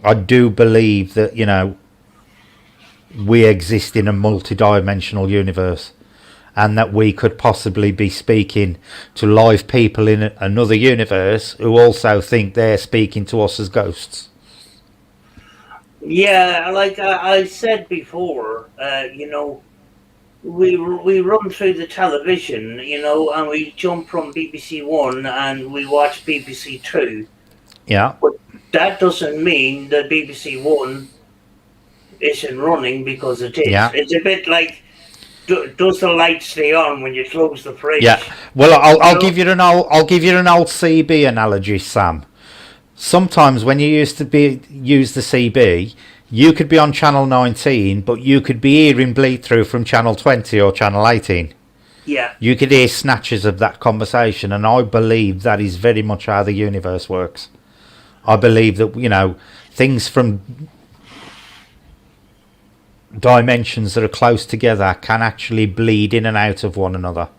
Speaker 2: I do believe that we exist in a multi-dimensional universe, and that we could possibly be speaking to live people in another universe who also think they're speaking to us as ghosts.
Speaker 1: Yeah, like I said before, we run through the television, and we jump from BBC One and we watch BBC Two,
Speaker 2: Yeah,
Speaker 1: but that doesn't mean that BBC One isn't running because it is.
Speaker 2: yeah,
Speaker 1: It's a bit like, does the light stay on when you close the
Speaker 2: yeah.
Speaker 1: fridge?
Speaker 2: Well, I'll
Speaker 1: You
Speaker 2: give
Speaker 1: know?
Speaker 2: you I'll give you an old CB analogy, Sam. Sometimes when you used to use the CB, you could be on channel 19, but you could be hearing bleed through from channel 20 or channel 18.
Speaker 1: Yeah,
Speaker 2: You could hear snatches of that conversation, and I believe that is very much how the universe works. I believe that, things from dimensions that are close together can actually bleed in and out of one another.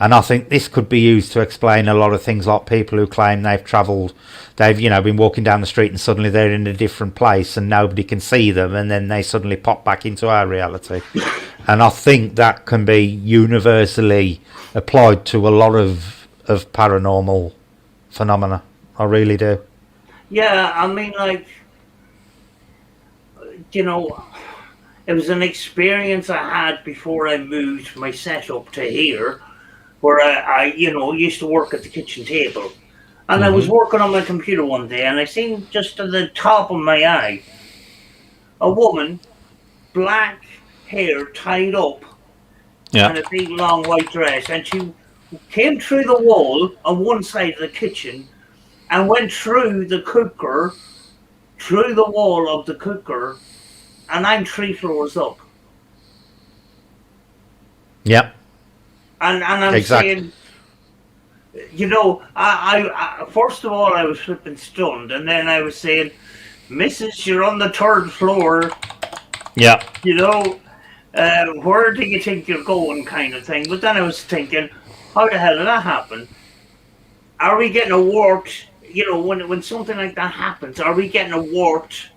Speaker 2: And I think this could be used to explain a lot of things, like people who claim they've been walking down the street and suddenly they're in a different place and nobody can see them, and then they suddenly pop back into our reality. And I think that can be universally applied to a lot of paranormal phenomena. I really do.
Speaker 1: yeah. I mean, like, you know, it was an experience I had before I moved my setup to here, where I used to work at the kitchen table. And I was
Speaker 2: Hmm.
Speaker 1: working on my computer one day, and I seen just at the top of my eye a woman, black hair tied up,
Speaker 2: Yeah.
Speaker 1: and a big long white dress. And she came through the wall on one side of the kitchen and went through the cooker, through the wall of the cooker, and I'm 3 floors up.
Speaker 2: Yeah.
Speaker 1: And I'm
Speaker 2: Exactly.
Speaker 1: saying, I first of all I was flipping stunned, and then I was saying, "Missus, you're on the third floor.
Speaker 2: Yeah.
Speaker 1: You know, where do you think you're going?" Kind of thing. But then I was thinking, how the hell did that happen? Are we getting a warped? When something like that happens, are we getting a warped?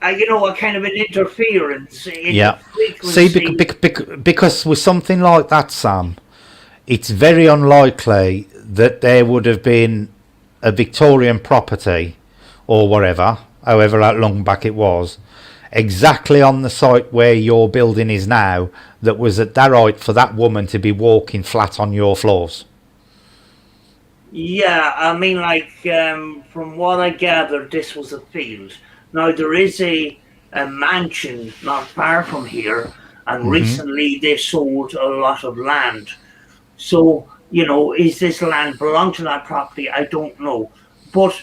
Speaker 1: A kind of an interference in the
Speaker 2: Yeah. See,
Speaker 1: frequency.
Speaker 2: because with something like that, Sam, it's very unlikely that there would have been a Victorian property or whatever, however long back it was, exactly on the site where your building is now, that was at that height for that woman to be walking flat on your floors.
Speaker 1: Yeah, I mean, like, from what I gathered, this was a field. Now there is a mansion not far from here, and
Speaker 2: Hmm.
Speaker 1: recently they sold a lot of land. So, is this land belong to that property? I don't know. But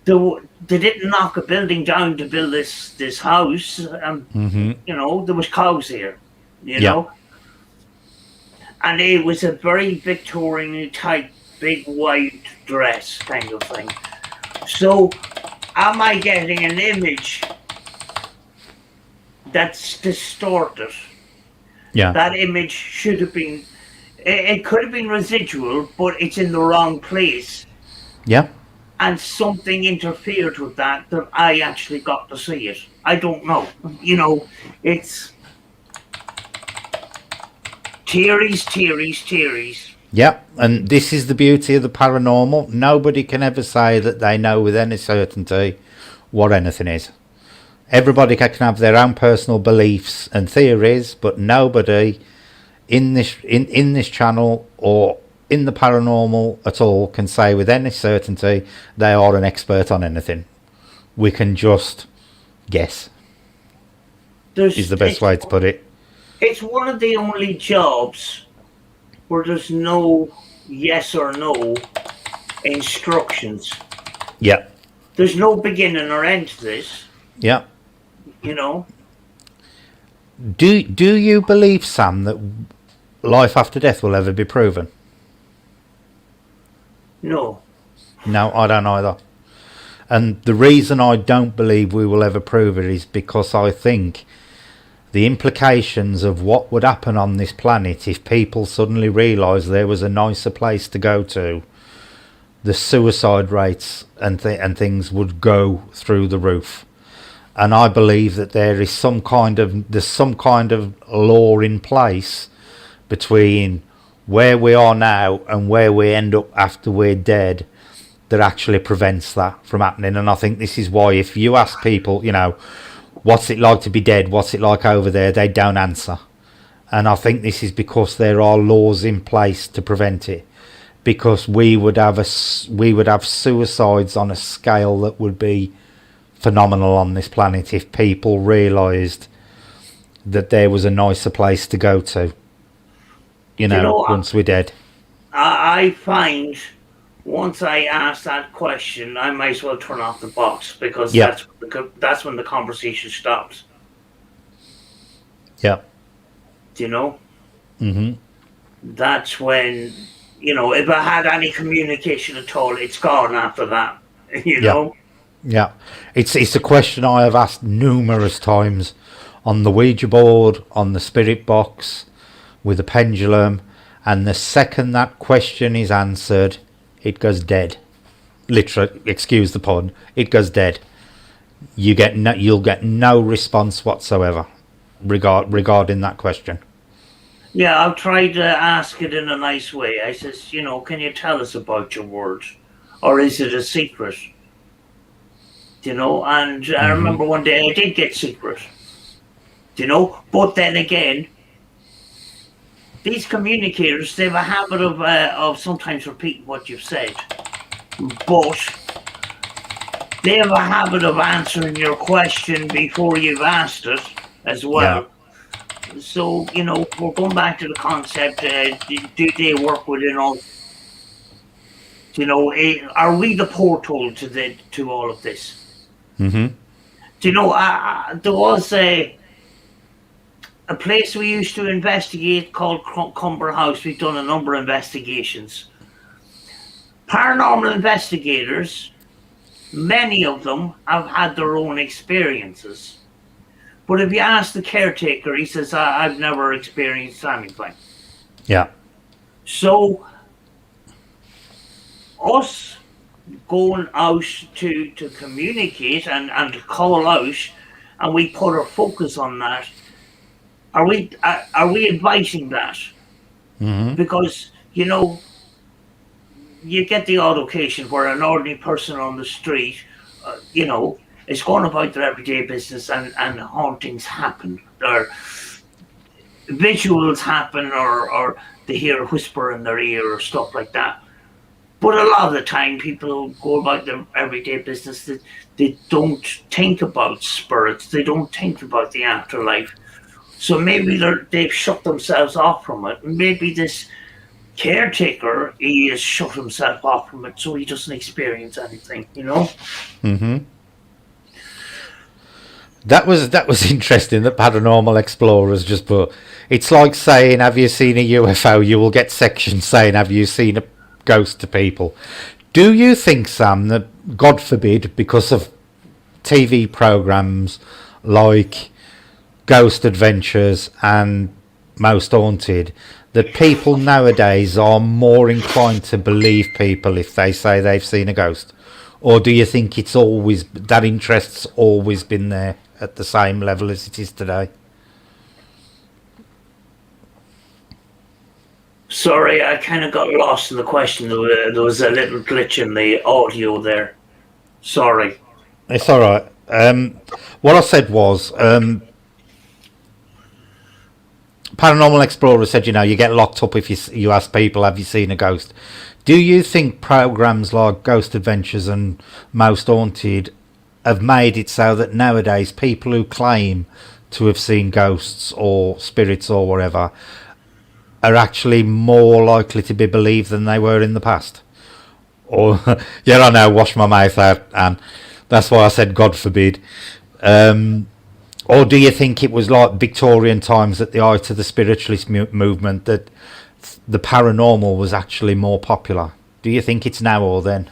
Speaker 1: they didn't knock a building down to build this house.
Speaker 2: Hmm.
Speaker 1: There was cows here, you
Speaker 2: Yeah.
Speaker 1: know, and it was a very Victorian type, big white dress kind of thing. So, am I getting an image that's distorted?
Speaker 2: Yeah.
Speaker 1: That image should have been. It could have been residual, but it's in the wrong place,
Speaker 2: Yeah.
Speaker 1: and something interfered with that I actually got to see it. I don't know. It's theories, theories, theories.
Speaker 2: Yeah, and this is the beauty of the paranormal. Nobody can ever say that they know with any certainty what anything is. Everybody can have their own personal beliefs and theories, but nobody in this channel or in the paranormal at all can say with any certainty they are an expert on anything. We can just guess, is
Speaker 1: There's
Speaker 2: the best way to put it.
Speaker 1: it's one of the only jobs where there's no yes or no instructions.
Speaker 2: Yeah,
Speaker 1: There's no beginning or end to this,
Speaker 2: yeah.
Speaker 1: you know.
Speaker 2: Do you believe, Sam, that life after death will ever be proven?
Speaker 1: No.
Speaker 2: No, I don't either. And the reason I don't believe we will ever prove it is because I think the implications of what would happen on this planet if people suddenly realised there was a nicer place to go to, the suicide rates and things would go through the roof. And I believe that there's some kind of law in place between where we are now and where we end up after we're dead, that actually prevents that from happening. And I think this is why, if you ask people, you know, what's it like to be dead, what's it like over there, they don't answer. And I think this is because there are laws in place to prevent it. Because we would have suicides on a scale that would be phenomenal on this planet if people realised that there was a nicer place to go to. You know, once we're dead.
Speaker 1: I find once I ask that question, I might as well turn off the box, because that's when the conversation stops.
Speaker 2: Yeah.
Speaker 1: Do you know?
Speaker 2: Mm-hmm.
Speaker 1: That's when, you know, if I had any communication at all, it's gone after that. You know?
Speaker 2: Yeah. It's a question I have asked numerous times on the Ouija board, on the spirit box, with a pendulum, and the second that question is answered, it goes dead. Literally, excuse the pun, it goes dead. You'll get no response whatsoever regarding that question.
Speaker 1: Yeah, I've tried to ask it in a nice way. I says, you know, can you tell us about your words? Or is it a secret? You know, and I remember one day I did get secret. You know, but then again, these communicators, they have a habit of sometimes repeating what you've said. But they have a habit of answering your question before you've asked it as well. Yeah. So, you know, we're going back to the concept, do they work within all, you know, are we the portal to all of this?
Speaker 2: Mm-hmm.
Speaker 1: Do you know, there was a place we used to investigate called Cumber House. We've done a number of investigations. Paranormal investigators, many of them have had their own experiences. But if you ask the caretaker, he says, I've never experienced anything.
Speaker 2: Yeah.
Speaker 1: So, us going out to communicate and to call out, and we put our focus on that, are we advising that?
Speaker 2: Mm-hmm.
Speaker 1: Because, you know, you get the odd occasion where an ordinary person on the street, you know, is going about their everyday business and hauntings happen, or visuals happen, or they hear a whisper in their ear or stuff like that. But a lot of the time people go about their everyday business, that they don't think about spirits, they don't think about the afterlife. So maybe they've shut themselves off from it. Maybe this caretaker, he has shut himself off from it so he doesn't experience anything, you know?
Speaker 2: Mm-hmm. That was interesting that Paranormal Explorers just put. It's like saying, have you seen a UFO? You will get sections saying, have you seen a ghost to people? Do you think, Sam, that, God forbid, because of TV programs like Ghost Adventures and Most Haunted, that people nowadays are more inclined to believe people if they say they've seen a ghost? Or do you think it's always, that interest's always been there at the same level as it is today?
Speaker 1: Sorry, I kind of got lost in the question. There was a little glitch in the audio there. Sorry.
Speaker 2: It's all right. What I said was, Paranormal Explorer said, you know, you get locked up if you ask people, have you seen a ghost? Do you think programs like Ghost Adventures and Most Haunted have made it so that nowadays people who claim to have seen ghosts or spirits or whatever are actually more likely to be believed than they were in the past? Or, yeah, I know, wash my mouth out, and that's why I said God forbid. Or do you think it was like Victorian times at the height of the spiritualist movement that the paranormal was actually more popular? Do you think it's now or then?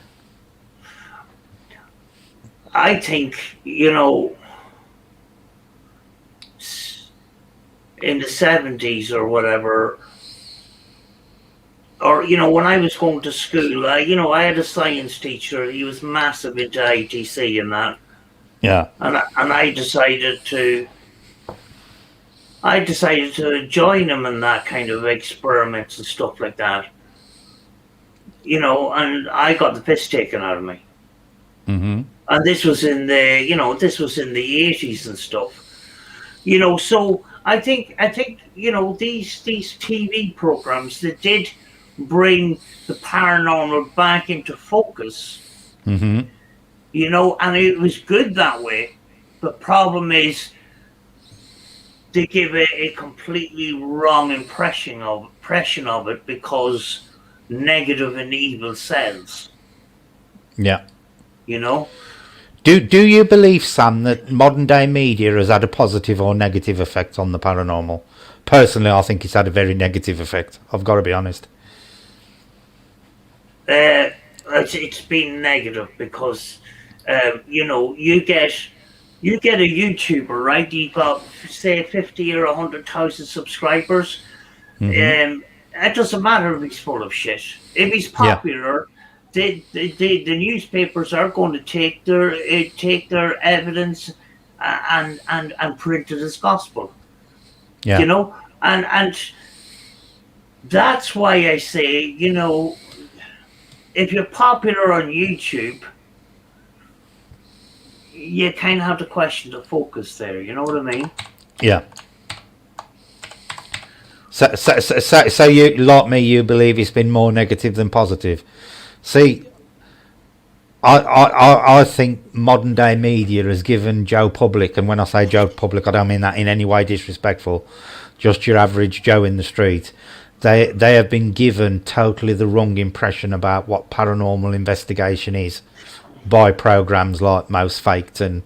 Speaker 1: I think, you know, in the 70s or whatever, or, you know, when I was going to school, I had a science teacher. He was massive into ITC and that.
Speaker 2: Yeah.
Speaker 1: And I decided to join him in that kind of experiments and stuff like that. you know, and I got the piss taken out of me.
Speaker 2: Mm-hmm.
Speaker 1: And this was in the, you know, this was in the 80s and stuff. You know, so I think, you know, these TV programs that did bring the paranormal back into focus,
Speaker 2: Mm-hmm.
Speaker 1: you know, and it was good that way. The problem is they give a completely wrong impression of it because negative and evil sells.
Speaker 2: Yeah.
Speaker 1: You know.
Speaker 2: Do you believe, Sam, that modern day media has had a positive or negative effect on the paranormal? Personally, I think it's had a very negative effect. I've got to be honest.
Speaker 1: It's been negative because, you know, you get a YouTuber, right? You got say 50 or 100,000 subscribers.
Speaker 2: Mm-hmm.
Speaker 1: It doesn't matter if he's full of shit. If he's
Speaker 2: Yeah.
Speaker 1: popular, the newspapers are going to take their evidence and print it as gospel.
Speaker 2: Yeah.
Speaker 1: You know, and that's why I say, you know, if you're popular on YouTube, you kind of have to question the focus there. You know what I mean?
Speaker 2: Yeah. So you, like me, you believe it's been more negative than positive. See, I think modern day media has given Joe Public, and when I say Joe Public, I don't mean that in any way disrespectful, just your average Joe in the street. They have been given totally the wrong impression about what paranormal investigation is by programs like Mouse Faked and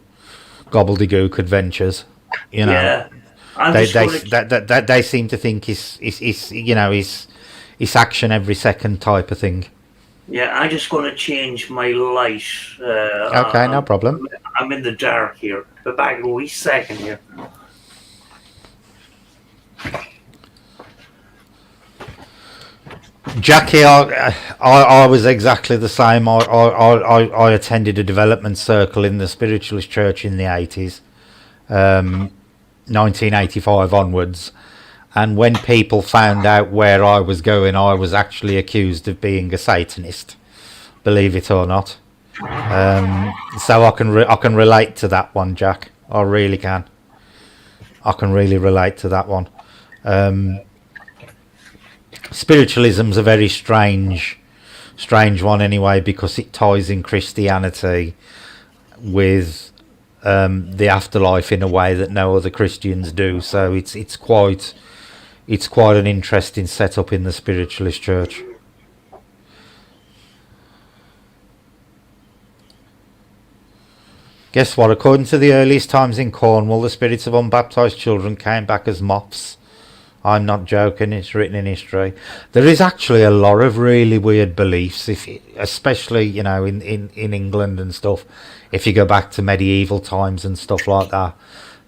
Speaker 2: Gobbledygook Adventures. You know,
Speaker 1: Yeah. I'm
Speaker 2: they
Speaker 1: just
Speaker 2: they
Speaker 1: going to
Speaker 2: they seem to think it's you know it's action every second type of thing.
Speaker 1: Yeah, I'm just going to change my light.
Speaker 2: Okay, no problem.
Speaker 1: I'm in the dark here. Be back in a wee second here.
Speaker 2: Jackie, I was exactly the same. I attended a development circle in the Spiritualist Church in the 80s, 1985 onwards. And when people found out where I was going, I was actually accused of being a Satanist, believe it or not. So I can relate to that one, Jack. I really can. I can really relate to that one. Spiritualism's a very strange one anyway, because it ties in Christianity with the afterlife in a way that no other Christians do. So it's quite an interesting setup in the Spiritualist Church. Guess what? According to the earliest times in Cornwall, the spirits of unbaptized children came back as moths. I'm not joking, it's written in history. There is actually a lot of really weird beliefs, especially, you know, in England and stuff. If you go back to medieval times and stuff like that.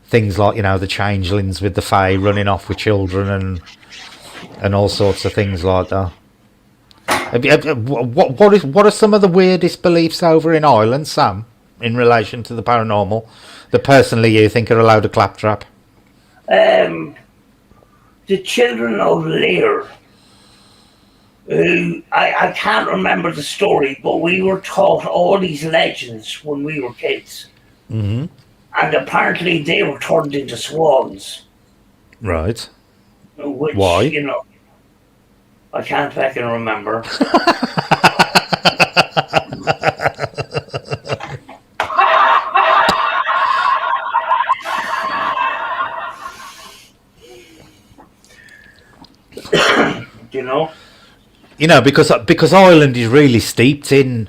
Speaker 2: Things like, you know, the changelings with the fae running off with children and all sorts of things like that. What are some of the weirdest beliefs over in Ireland, Sam, in relation to the paranormal, that personally you think are a load of claptrap?
Speaker 1: The children of Lear, who I can't remember the story, but we were taught all these legends when we were kids.
Speaker 2: Mm-hmm.
Speaker 1: And apparently they were turned into swans.
Speaker 2: Right.
Speaker 1: Which,
Speaker 2: Why?
Speaker 1: you know, I can't fucking remember. You know,
Speaker 2: because Ireland is really steeped in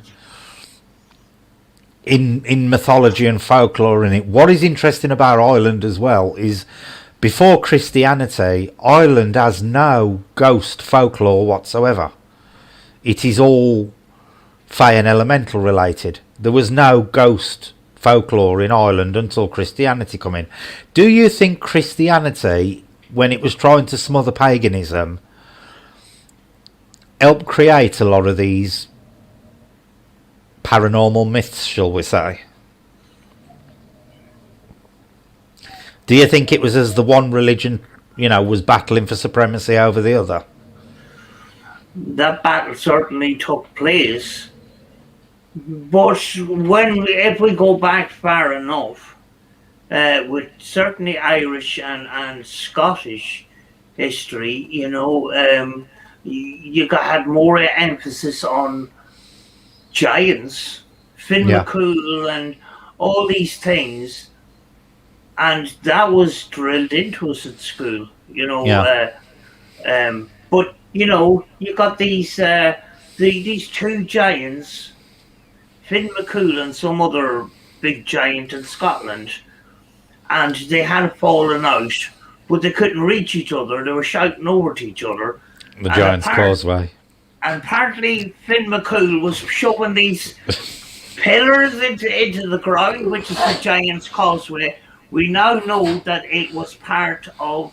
Speaker 2: mythology and folklore in it. What is interesting about Ireland as well is, before Christianity, Ireland has no ghost folklore whatsoever. It is all fae and elemental related. There was no ghost folklore in Ireland until Christianity come in. Do you think Christianity, when it was trying to smother paganism, helped create a lot of these paranormal myths, shall we say? Do you think it was as the one religion, you know, was battling for supremacy over the other?
Speaker 1: that battle certainly took place. But if we go back far enough, with certainly Irish and Scottish history, had more emphasis on giants, Finn
Speaker 2: Yeah.
Speaker 1: McCool, and all these things, and that was drilled into us at school.
Speaker 2: Yeah.
Speaker 1: But you got these two giants, Finn McCool and some other big giant in Scotland, and they had fallen out, but they couldn't reach each other. They were shouting over to each other.
Speaker 2: The Giant's Causeway.
Speaker 1: And apparently Finn McCool was shoving these pillars into the ground, which is the Giant's Causeway. We now know that it was part of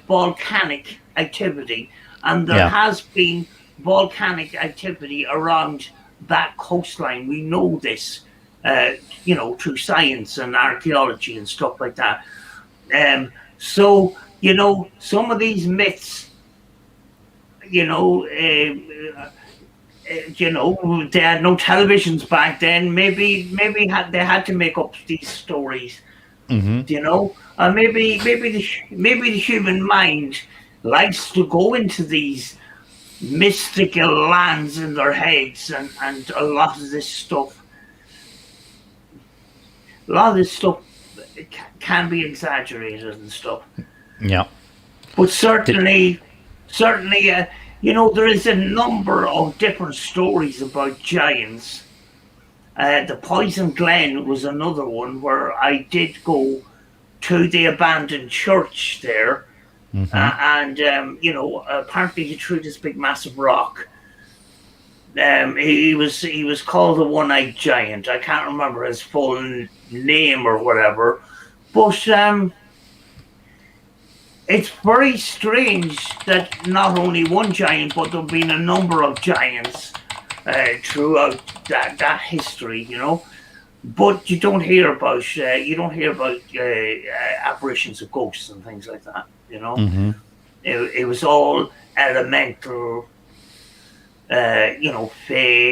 Speaker 1: volcanic activity, and there has been volcanic activity around that coastline. We know this, through science and archaeology and stuff like that. So, some of these myths, they had no televisions back then. Maybe they had to make up these stories.
Speaker 2: Mm-hmm.
Speaker 1: Maybe the human mind likes to go into these mystical lands in their heads, and a lot of this stuff can be exaggerated and stuff.
Speaker 2: Yeah.
Speaker 1: But certainly, there is a number of different stories about giants. The Poison Glen was another one where I did go to the abandoned church there.
Speaker 2: Mm-hmm.
Speaker 1: Apparently he threw this big massive rock. He was called the One-Eyed Giant. I can't remember his full name or whatever, but it's very strange that not only one giant, but there've been a number of giants throughout that history, But you don't hear about apparitions of ghosts and things like that,
Speaker 2: Mm-hmm.
Speaker 1: It was all elemental, fae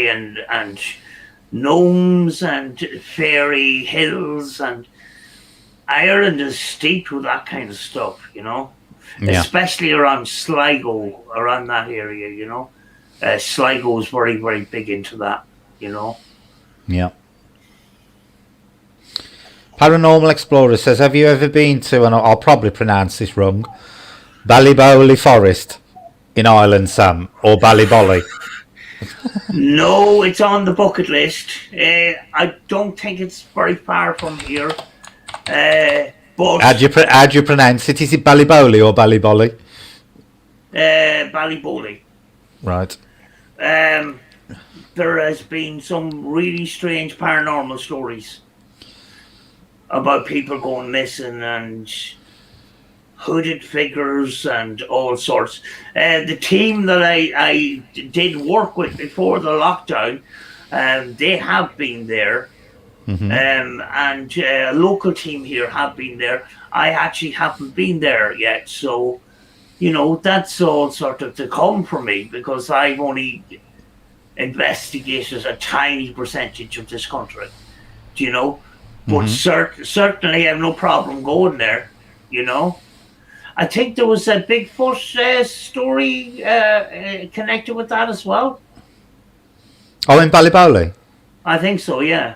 Speaker 1: and gnomes and fairy hills, and Ireland is steeped with that kind of stuff, especially around Sligo, around that area, Sligo is very, very big into that,
Speaker 2: Yeah. Paranormal Explorer says, have you ever been to, and I'll probably pronounce this wrong, Ballybowley Forest in Ireland, Sam, or Ballybolly?
Speaker 1: No, it's on the bucket list. I don't think it's very far from here. But
Speaker 2: how do you pronounce it? Is it Ballybowley or Ballybolly?
Speaker 1: Ballybowley.
Speaker 2: Right.
Speaker 1: There has been some really strange paranormal stories about people going missing and hooded figures and all sorts. The team that I did work with before the lockdown, they have been there.
Speaker 2: Mm-hmm.
Speaker 1: And a local team here have been there. I actually haven't been there yet, so that's all sort of to come for me, because I've only investigated a tiny percentage of this country, but
Speaker 2: Mm-hmm.
Speaker 1: certainly I have no problem going there. I think there was a Bigfoot story connected with that as well.
Speaker 2: Oh, in Ballybowley?
Speaker 1: I think so, yeah.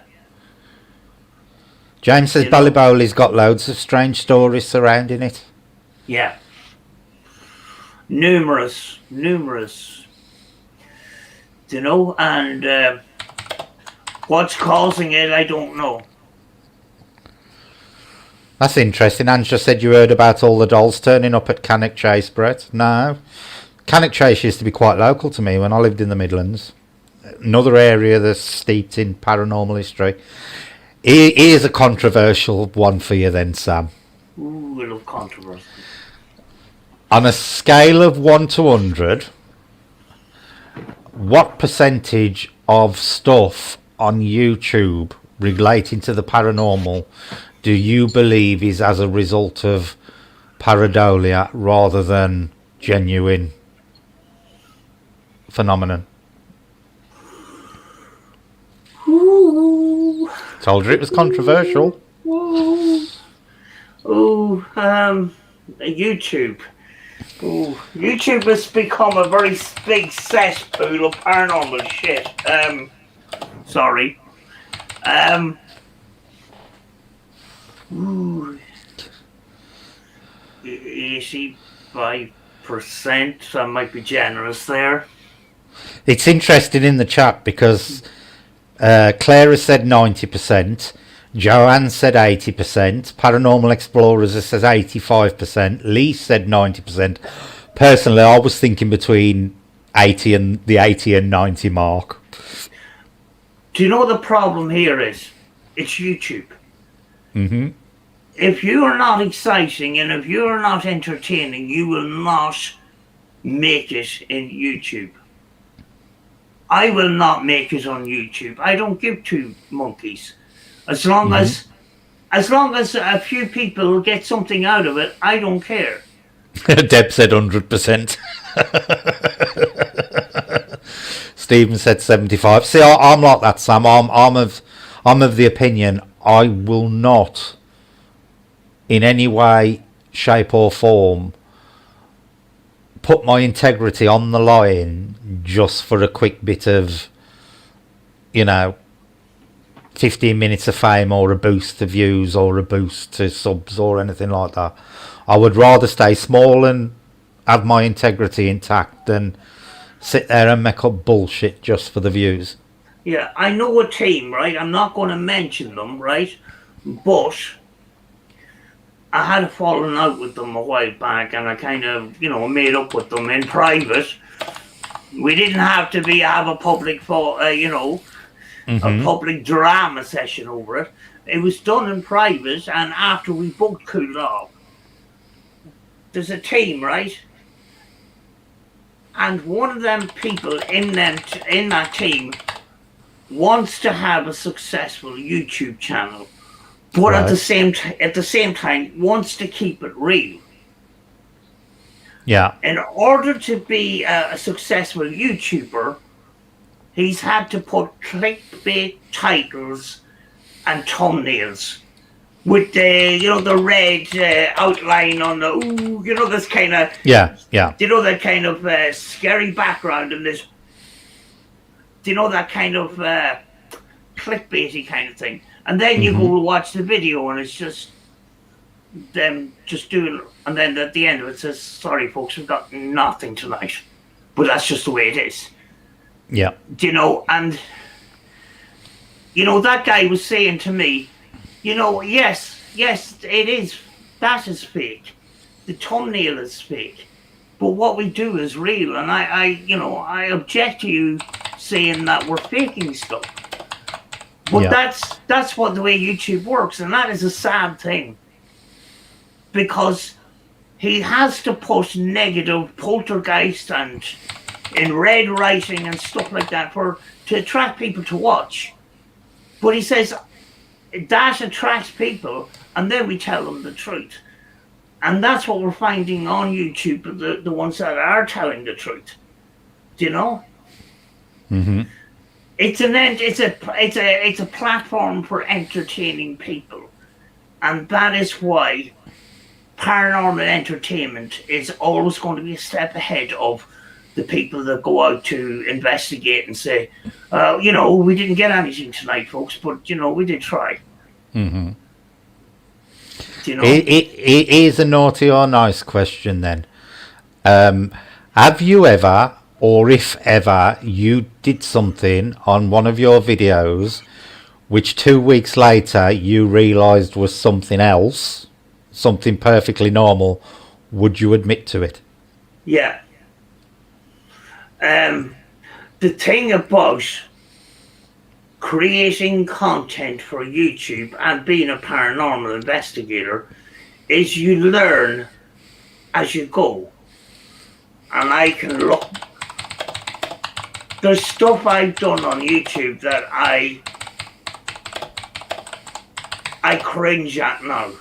Speaker 2: James says Ballybowley's got loads of strange stories surrounding it.
Speaker 1: Yeah. Numerous. And what's causing it, I don't know.
Speaker 2: That's interesting. Angela said you heard about all the dolls turning up at Cannock Chase, Brett. No. Cannock Chase used to be quite local to me when I lived in the Midlands. Another area that's steeped in paranormal history. Here's a controversial one for you then, Sam.
Speaker 1: Ooh, I love controversy.
Speaker 2: On a scale of 1 to 100, what percentage of stuff on YouTube relating to the paranormal do you believe is as a result of pareidolia rather than genuine phenomenon?
Speaker 1: Ooh.
Speaker 2: Told you it was controversial.
Speaker 1: Ooh. Ooh. YouTube. Ooh. YouTube has become a very big cesspool of paranormal shit. Sorry. Ooh. 85%. I might be generous there.
Speaker 2: It's interesting in the chat because Clara said 90%, Joanne said 80%, Paranormal Explorers says 85%, Lee said 90%. Personally, I was thinking between 80 and the 80 and 90 mark.
Speaker 1: Do you know what the problem here is? It's YouTube.
Speaker 2: Mm-hmm.
Speaker 1: If you are not exciting and if you are not entertaining, you will not make it in YouTube. I will not make it on YouTube. I don't give two monkeys. As long as a few people get something out of it, I don't care.
Speaker 2: Deb said 100%. Stephen said 75. See, I'm like that, Sam. I'm of the opinion I will not, in any way, shape or form, put my integrity on the line just for a quick bit of, 15 minutes of fame or a boost to views or a boost to subs or anything like that. I would rather stay small and have my integrity intact than sit there and make up bullshit just for the views.
Speaker 1: Yeah, I know a team, right? I'm not going to mention them, right? But I had a falling out with them a while back, and I kind of, made up with them in private. We didn't have to have a public, a public drama session over it. It was done in private, and after we both cooled off, there's a team, right? And one of them people in that team wants to have a successful YouTube channel, but at the same time wants to keep it real.
Speaker 2: Yeah.
Speaker 1: In order to be a successful YouTuber, he's had to put clickbait titles and thumbnails with the red outline on the this kind of that kind of scary background and this that kind of clickbaity kind of thing, and then you go watch the video and it's just them just doing, and then at the end of it says, "Sorry folks, we've got nothing tonight," but that's just the way it is.
Speaker 2: Yeah.
Speaker 1: And that guy was saying to me, yes, it is. That is fake. The thumbnail is fake. But what we do is real. And I object to you saying that we're faking stuff. But that's what the way YouTube works. And that is a sad thing. Because he has to put negative poltergeist and in red writing and stuff like that to attract people to watch. But he says that attracts people, and then we tell them the truth. And that's what we're finding on YouTube, the ones that are telling the truth. Do you know?
Speaker 2: Mm-hmm.
Speaker 1: It's a platform for entertaining people. And that is why paranormal entertainment is always going to be a step ahead of the people that go out to investigate and say, we didn't get anything tonight, folks, but, we did try.
Speaker 2: Mm-hmm. It is a naughty or nice question then. Have you ever, or if ever, you did something on one of your videos which 2 weeks later you realised was something else, something perfectly normal? Would you admit to it?
Speaker 1: Yeah. The thing about creating content for YouTube and being a paranormal investigator is you learn as you go. And I can look. There's stuff I've done on YouTube that I cringe at now.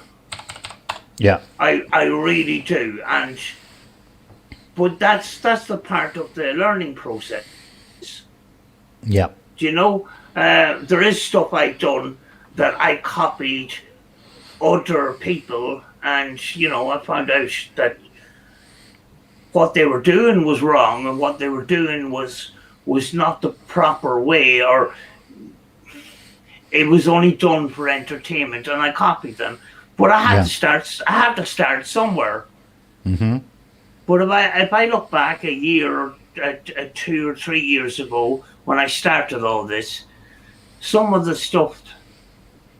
Speaker 2: Yeah.
Speaker 1: I really do. And but that's the part of the learning process.
Speaker 2: Yeah.
Speaker 1: Do you know? There is stuff I've done that I copied other people, and I found out that what they were doing was wrong, and what they were doing was not the proper way, or it was only done for entertainment, and I copied them. But I had
Speaker 2: Yeah.
Speaker 1: to start. I had to start somewhere.
Speaker 2: Mm-hmm.
Speaker 1: But if I look back a year, 2 or 3 years ago, when I started all this, some of the stuff,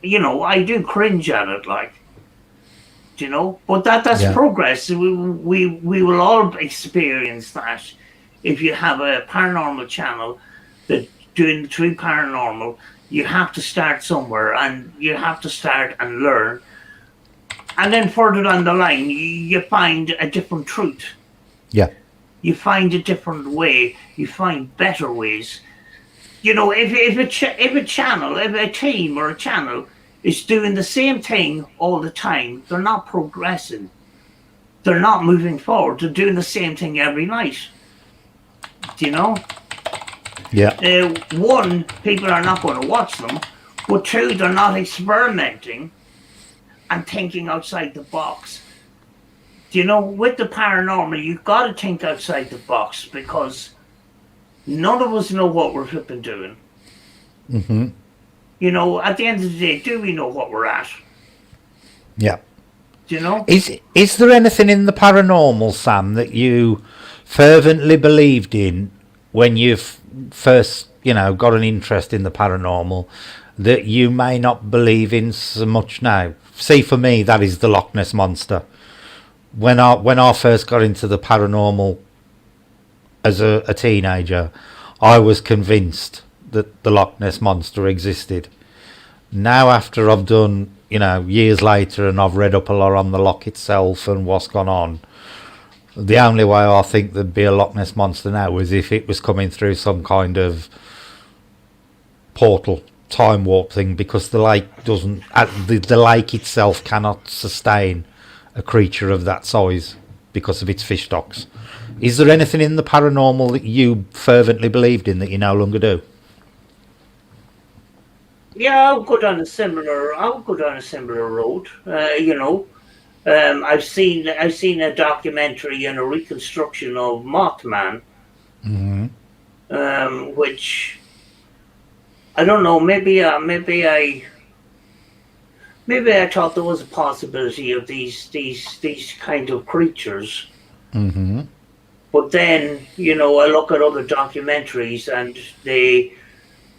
Speaker 1: I do cringe at it, like, but that's
Speaker 2: Yeah.
Speaker 1: progress. We will all experience that. If you have a paranormal channel that doing true paranormal, you have to start somewhere, and you have to start and learn, and then further down the line you find a different truth.
Speaker 2: Yeah.
Speaker 1: You find a different way. You find better ways. If a team or a channel is doing the same thing all the time, they're not progressing. They're not moving forward. They're doing the same thing every night. Do you know?
Speaker 2: Yeah.
Speaker 1: One, people are not going to watch them, but two, they're not experimenting and thinking outside the box. With the paranormal, you've got to think outside the box, because none of us know what we're flipping doing.
Speaker 2: Mm-hmm.
Speaker 1: At the end of the day, do we know what we're at?
Speaker 2: Yeah.
Speaker 1: Do you know?
Speaker 2: Is there anything in the paranormal, Sam, that you fervently believed in when you first, got an interest in the paranormal, that you may not believe in so much now? See, for me, that is the Loch Ness Monster. When I first got into the paranormal as a teenager, I was convinced that the Loch Ness Monster existed. Now, after I've done, years later, and I've read up a lot on the loch itself and what's gone on, the only way I think there'd be a Loch Ness Monster now is if it was coming through some kind of portal, time warp thing, because the lake doesn't, the lake itself cannot sustain a creature of that size because of its fish stocks. Is there anything in the paranormal that you fervently believed in that you no longer do?
Speaker 1: Yeah, I'll go down a similar road. I've seen a documentary and a reconstruction of Mothman, which I don't know. Maybe I thought there was a possibility of these kind of creatures.
Speaker 2: Mm-hmm.
Speaker 1: But then, I look at other documentaries, and they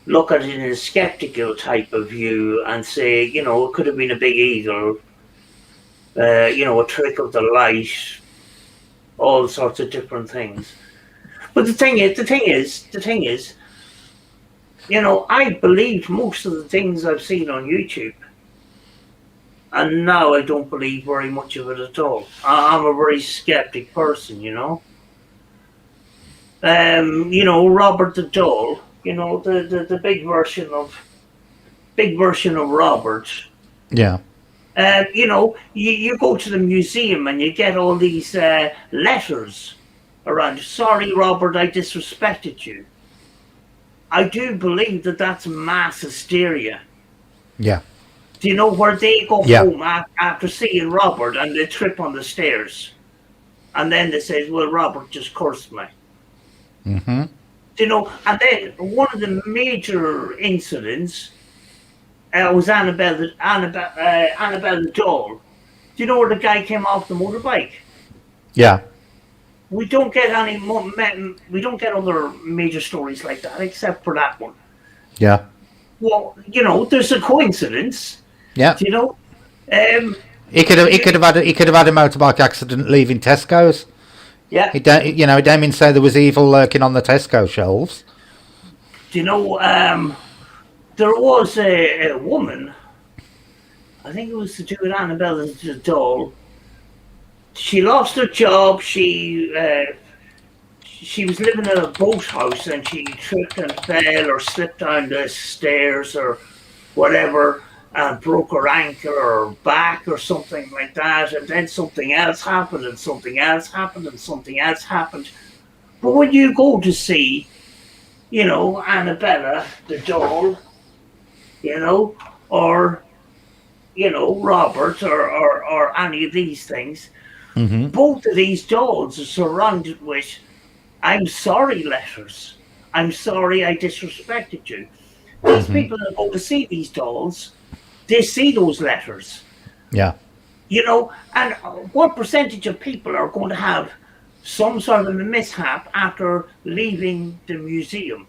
Speaker 1: look at it in a skeptical type of view and say, it could have been a big eagle, a trick of the light, all sorts of different things. But the thing is, I believed most of the things I've seen on YouTube. And now I don't believe very much of it at all. I'm a very skeptic person, Robert the Doll, the big version of Robert.
Speaker 2: Yeah.
Speaker 1: You go to the museum and you get all these letters around. Sorry, Robert, I disrespected you. I do believe that that's mass hysteria.
Speaker 2: Yeah.
Speaker 1: Do you know where they go
Speaker 2: Yeah.
Speaker 1: home after seeing Robert, and they trip on the stairs, and then they say, "Well, Robert just cursed me."
Speaker 2: Mm-hmm.
Speaker 1: And then one of the major incidents was Annabelle the doll. Do you know where the guy came off the motorbike?
Speaker 2: Yeah.
Speaker 1: We don't get other major stories like that except for that one.
Speaker 2: Yeah.
Speaker 1: Well, there's a coincidence.
Speaker 2: Yeah.
Speaker 1: Do you know?
Speaker 2: He could have had a motorbike accident leaving Tesco's.
Speaker 1: Yeah.
Speaker 2: It don't mean say there was evil lurking on the Tesco shelves.
Speaker 1: Do you know? There was a woman. I think it was to do with Annabelle the doll. She lost her job. She was living in a boathouse, and she tripped and fell or slipped down the stairs or whatever. and broke her ankle or back or something like that, and then something else happened, and something else happened, and something else happened. But when you go to see, Annabella, the doll, or Robert, or any of these things, both of these dolls are surrounded with "I'm sorry" letters. "I'm sorry I disrespected you." These people that go to see these dolls, they see those letters.
Speaker 2: Yeah.
Speaker 1: And what percentage of people are going to have some sort of a mishap after leaving the museum?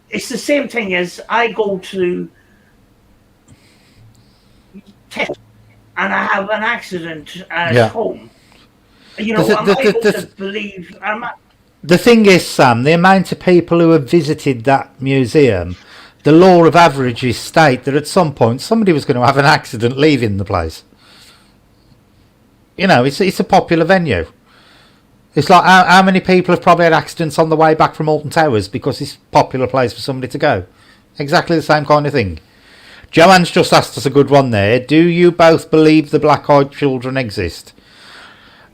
Speaker 1: It's the same thing as I go to test and I have an accident at home. Am I going to believe?
Speaker 2: The thing is, Sam, the amount of people who have visited that museum, the law of averages state that at some point somebody was going to have an accident leaving the place. It's a popular venue. It's like how many people have probably had accidents on the way back from Alton Towers because it's a popular place for somebody to go. Exactly the same kind of thing. Joanne's just asked us a good one there. Do you both believe the black-eyed children exist?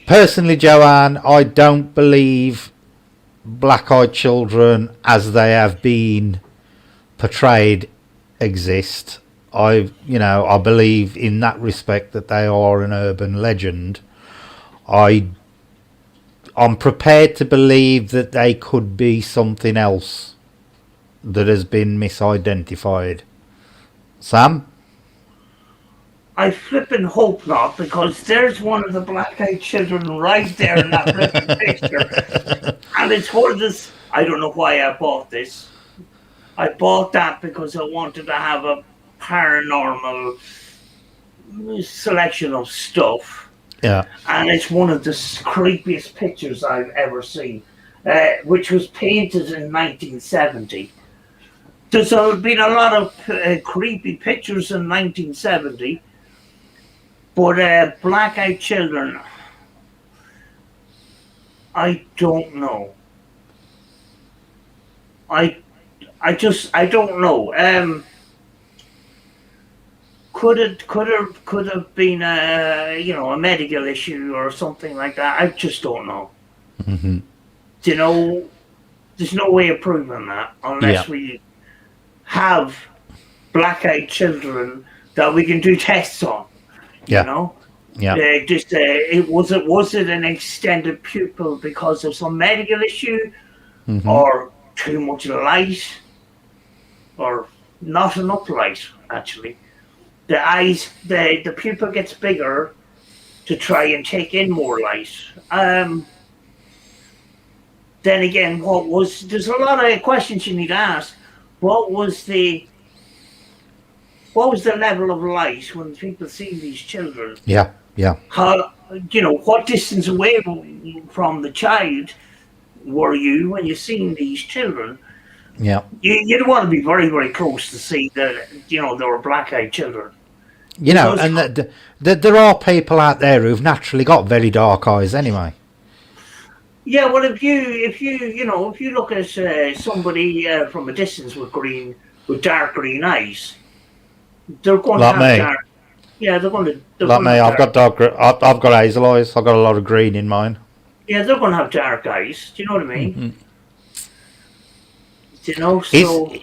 Speaker 2: Personally, Joanne, I don't believe black-eyed children as they have been portrayed exist. I believe in that respect that they are an urban legend. I'm prepared to believe that they could be something else that has been misidentified. Sam?
Speaker 1: I flippin' hope not, because there's one of the black-eyed children right there in that flippin' picture. And it's one of this. I don't know why I bought this. I bought that because I wanted to have a paranormal selection of stuff.
Speaker 2: Yeah.
Speaker 1: And it's one of the creepiest pictures I've ever seen, which was painted in 1970. There's been a lot of creepy pictures in 1970, but black-eyed children, I don't know. I don't know. Could have been a medical issue or something like that. I just don't know.
Speaker 2: Mm-hmm.
Speaker 1: There's no way of proving that unless we have black-eyed children that we can do tests on.
Speaker 2: Yeah.
Speaker 1: Was it an extended pupil because of some medical issue, or too much light, or not enough light? Actually, the eyes, the pupil gets bigger to try and take in more light. Then again, there's a lot of questions you need to ask. What was the level of light when people see these children?
Speaker 2: Yeah.
Speaker 1: How, what distance away from the child were you when you seen these children?
Speaker 2: Yeah.
Speaker 1: You'd want to be very, very close to see that, they were black-eyed children.
Speaker 2: And there are people out there who've naturally got very dark eyes anyway.
Speaker 1: Yeah, well, if you look at somebody from a distance with dark green eyes, they're going to have dark. Yeah, they're going to.
Speaker 2: Like me, I've got hazel eyes. I've got a lot of green in mine.
Speaker 1: Yeah, they're going to have dark eyes. Do you know what I mean?
Speaker 2: Mm-hmm.
Speaker 1: So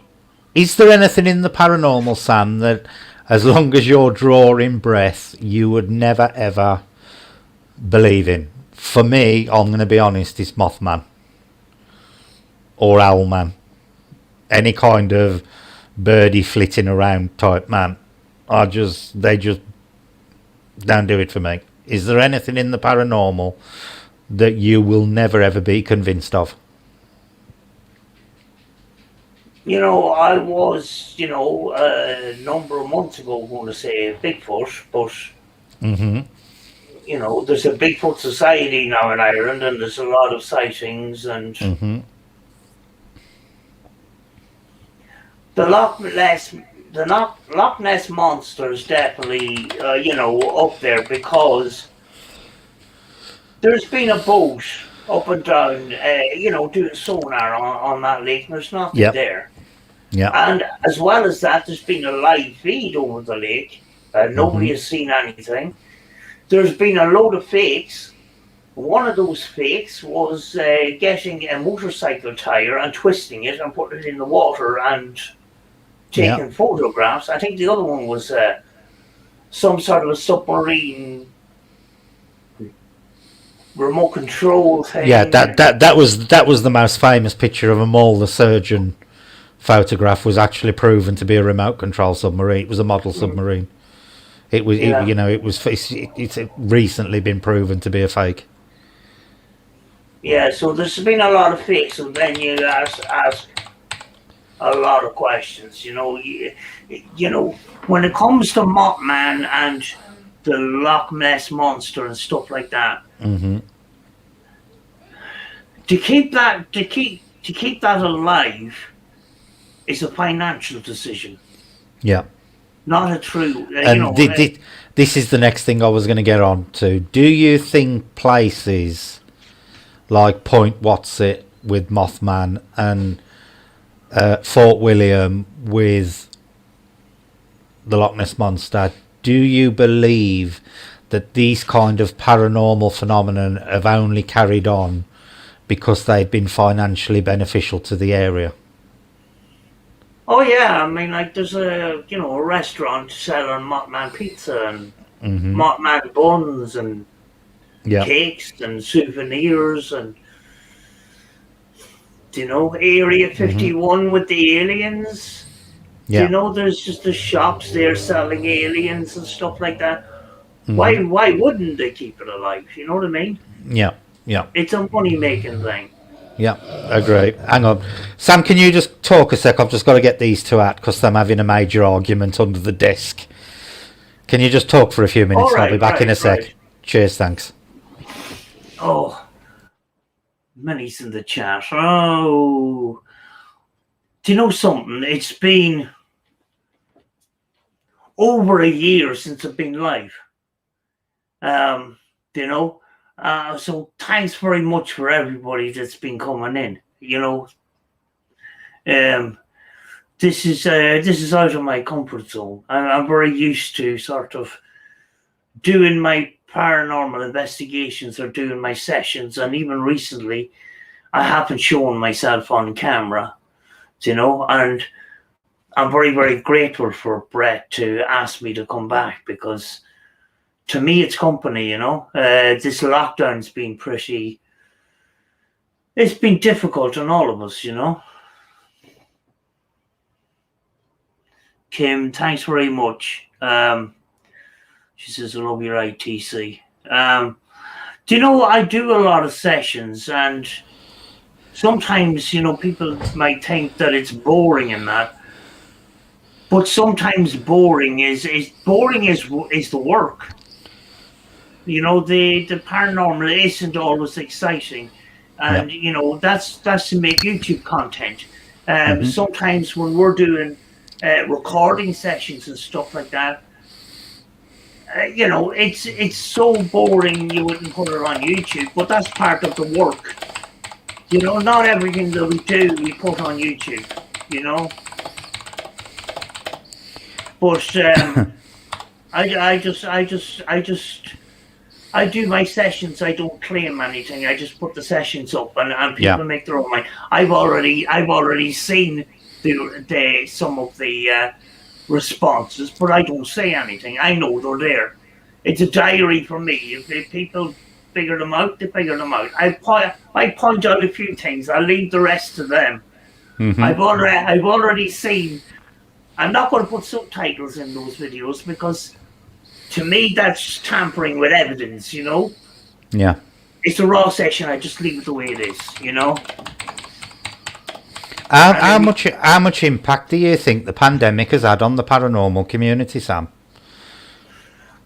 Speaker 2: is there anything in the paranormal, Sam, that as long as you're drawing breath, you would never ever believe in? For me, I'm going to be honest, it's Mothman or Owlman. Any kind of birdie flitting around type man. They just don't do it for me. Is there anything in the paranormal that you will never ever be convinced of?
Speaker 1: I was, a number of months ago going to say Bigfoot, but there's a Bigfoot society now in Ireland, and there's a lot of sightings, and the Loch Ness monster is definitely up there, because there's been a boat up and down, doing sonar on that lake, and there's nothing there.
Speaker 2: Yeah.
Speaker 1: And as well as that, there's been a live feed over the lake. Nobody has seen anything. There's been a load of fakes. One of those fakes was getting a motorcycle tire and twisting it and putting it in the water and taking photographs. I think the other one was some sort of a submarine remote control thing.
Speaker 2: Yeah, that was the most famous picture of them all. The surgeon photograph was actually proven to be a remote control submarine. It was a model submarine. It was, it's recently been proven to be a fake.
Speaker 1: Yeah, so there's been a lot of fakes, and then you ask a lot of questions. When it comes to Mothman and the Loch Ness monster and stuff like that, to keep that alive is a financial decision.
Speaker 2: Yeah.
Speaker 1: Not a true.
Speaker 2: This is the next thing I was going to get on to. Do you think places like Point Whatsit with Mothman and Fort William with the Loch Ness Monster, do you believe that these kind of paranormal phenomenon have only carried on because they'd been financially beneficial to the area?
Speaker 1: Oh yeah, I mean, like there's a restaurant selling Mothman pizza and Mothman buns and cakes and souvenirs and Area 51 with the aliens.
Speaker 2: Yeah.
Speaker 1: There's just the shops there selling aliens and stuff like that. Why wouldn't they keep it alive? You know what I mean?
Speaker 2: Yeah. Yeah.
Speaker 1: It's a money making thing.
Speaker 2: Yeah, agree. Hang on. Sam, can you just talk a sec? I've just got to get these two out because I'm having a major argument under the desk. Can you just talk for a few minutes? I'll be back in a sec. Right. Cheers, thanks.
Speaker 1: Oh, Minnie's in the chat. Oh, do you know something? It's been over a year since I've been live. So thanks very much for everybody that's been coming in. This is out of my comfort zone. I'm very used to sort of doing my paranormal investigations or doing my sessions, and even recently I haven't shown myself on camera, and I'm very, very grateful for Brett to ask me to come back, because to me it's company. This lockdown's been it's been difficult on all of us. Kim, thanks very much. She says, I love your ITC. I do a lot of sessions, and sometimes, people might think that it's boring and that, but sometimes boring is the work. The paranormal isn't always exciting, and that's to make YouTube content. Sometimes when we're doing recording sessions and stuff like that, it's so boring you wouldn't put it on YouTube, but that's part of the work. Not everything that we do we put on YouTube. But I do my sessions. I don't claim anything. I just put the sessions up, and people make their own mind. I've already seen some of the responses, but I don't say anything. I know they're there. It's a diary for me. If people figure them out, they figure them out. I point out a few things. I leave the rest to them. I've already seen. I'm not going to put subtitles in those videos, because to me that's tampering with evidence.
Speaker 2: Yeah.
Speaker 1: It's a raw session. I just leave it the way it is.
Speaker 2: How much impact do you think the pandemic has had on the paranormal community, Sam?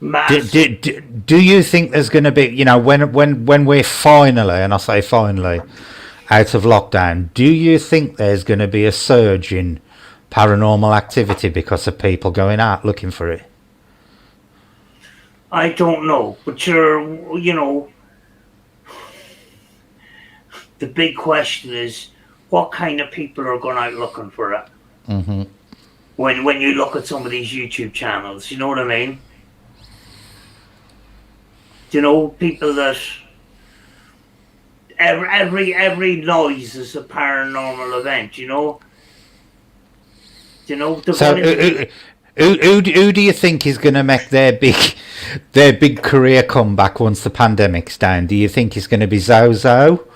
Speaker 2: Do you think there's going to be, when we're finally, and I say finally, out of lockdown, do you think there's going to be a surge in paranormal activity because of people going out looking for it?
Speaker 1: I don't know, but the big question is, what kind of people are going out looking for it?
Speaker 2: Mm-hmm.
Speaker 1: When you look at some of these YouTube channels, you know what I mean? You know, people that every noise is a paranormal event. You know they're
Speaker 2: So
Speaker 1: going into.
Speaker 2: who do you think is going to make their big career comeback once the pandemic's down? Do you think it's going to be Zozo,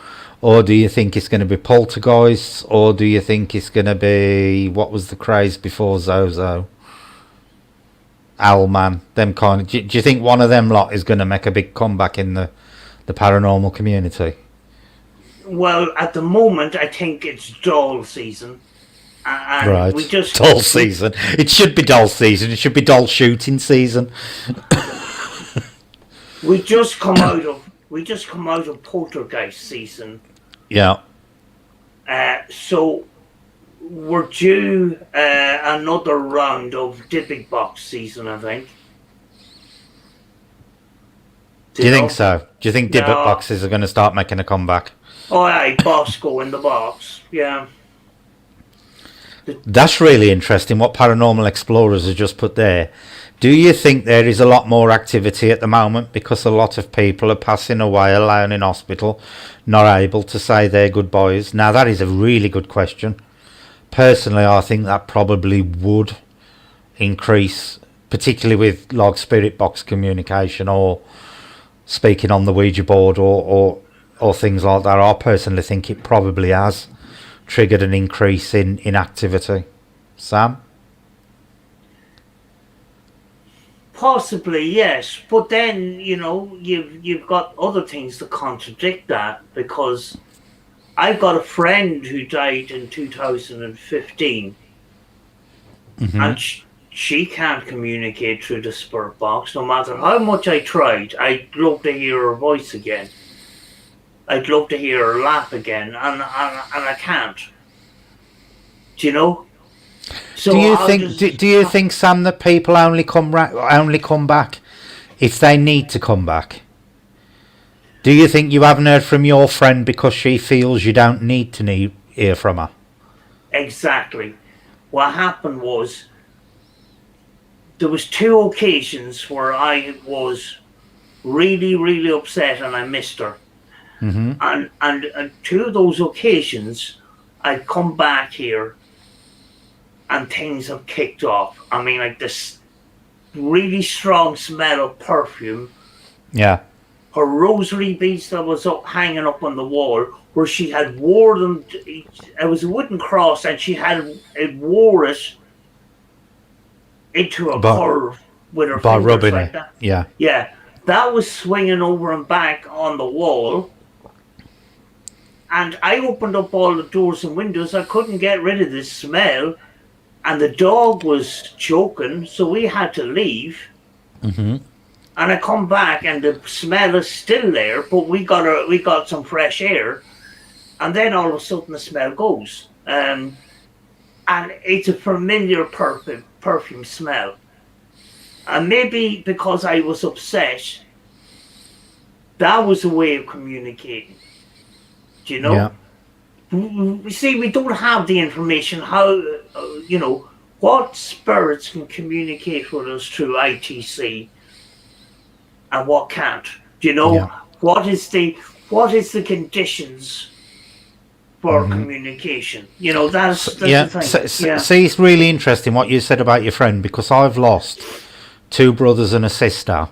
Speaker 2: or do you think it's going to be Poltergeist, or do you think it's going to be what was the craze before Zozo? Owlman, them kind of. Do you think one of them lot is going to make a big comeback in the paranormal community?
Speaker 1: Well, at the moment, I think it's doll season, and we
Speaker 2: Right,
Speaker 1: just
Speaker 2: doll season. It should be doll season. It should be doll shooting season.
Speaker 1: we just come out of Poltergeist season.
Speaker 2: Yeah.
Speaker 1: So we're due another round of Dipping Box season, I think.
Speaker 2: Do you think so? Do you think Dibbit
Speaker 1: No.
Speaker 2: boxes are going to start making a comeback?
Speaker 1: Oh, aye, Bosco in the box. Yeah.
Speaker 2: That's really interesting what Paranormal Explorers have just put there. Do you think there is a lot more activity at the moment because a lot of people are passing away alone in hospital, not able to say their goodbyes? Now, that is a really good question. Personally, I think that probably would increase, particularly with like spirit box communication or speaking on the Ouija board or things like that. I personally think it probably has triggered an increase in activity. Sam?
Speaker 1: Possibly, yes. But then, you've got other things to contradict that, because I've got a friend who died in 2015,
Speaker 2: Mm-hmm.
Speaker 1: and she can't communicate through the spirit box. No matter how much I tried, I'd love to hear her voice again. I'd love to hear her laugh again, and I can't. Do you know? So
Speaker 2: do you think, Sam, that people only come back if they need to come back? Do you think you haven't heard from your friend because she feels you don't need to hear from her?
Speaker 1: Exactly. What happened was, there was 2 occasions where I was really, really upset and I missed her.
Speaker 2: Mm-hmm.
Speaker 1: And 2 of those occasions, I'd come back here and things have kicked off. I mean, like this really strong smell of perfume.
Speaker 2: Yeah.
Speaker 1: Her rosary beads that was hanging up on the wall, where she had wore them. It was a wooden cross, and she wore it into a curve with her
Speaker 2: by
Speaker 1: fingers
Speaker 2: rubbing
Speaker 1: like
Speaker 2: it.
Speaker 1: that.
Speaker 2: Yeah.
Speaker 1: Yeah, that was swinging over and back on the wall. And I opened up all the doors and windows. I couldn't get rid of this smell. And the dog was choking, so we had to leave.
Speaker 2: Mm-hmm.
Speaker 1: And I come back, and the smell is still there, but we got some fresh air. And then all of a sudden the smell goes. And it's a familiar perfume smell. And maybe because I was upset, that was a way of communicating. Do you know?
Speaker 2: Yeah.
Speaker 1: You see, we don't have the information how, what spirits can communicate with us through ITC and what can't. Do you know?
Speaker 2: Yeah.
Speaker 1: What is the conditions for communication? That's
Speaker 2: Yeah.
Speaker 1: the thing.
Speaker 2: See, it's really interesting what you said about your friend, because I've lost 2 brothers and a sister,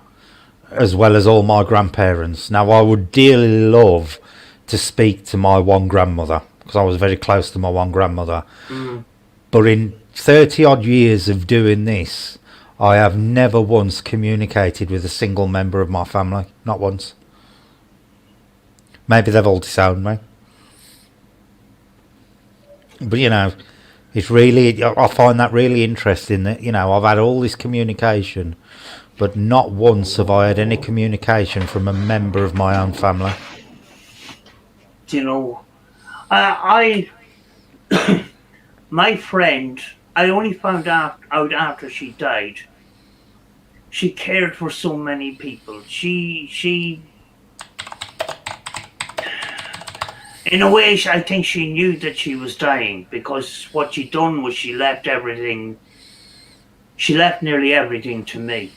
Speaker 2: as well as all my grandparents. Now, I would dearly love to speak to my one grandmother, because I was very close to my one grandmother.
Speaker 1: Mm.
Speaker 2: But in 30 odd years of doing this, I have never once communicated with a single member of my family. Not once. Maybe they've all disowned me. But, it's really, I find that really interesting that, I've had all this communication, but not once have I had any communication from a member of my own family.
Speaker 1: I my friend, I only found out after she died. She cared for so many in a way, I think she knew that she was dying, because what she'd done was she left nearly everything to me.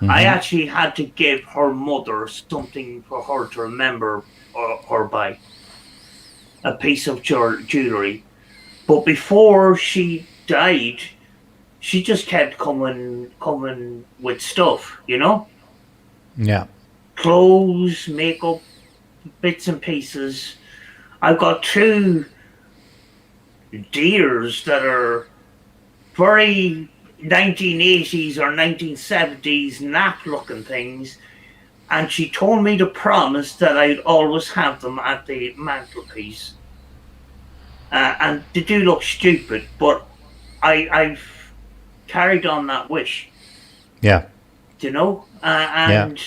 Speaker 1: I actually had to give her mother something for her to remember her by, a piece of jewellery. But before she died, she just kept coming with stuff, you know?
Speaker 2: Yeah.
Speaker 1: Clothes, makeup, bits and pieces. I've got 2 deers that are very 1980s or 1970s nap looking things, and she told me to promise that I'd always have them at the mantelpiece. And they do look stupid, but I've carried on that wish.
Speaker 2: Yeah.
Speaker 1: You know? And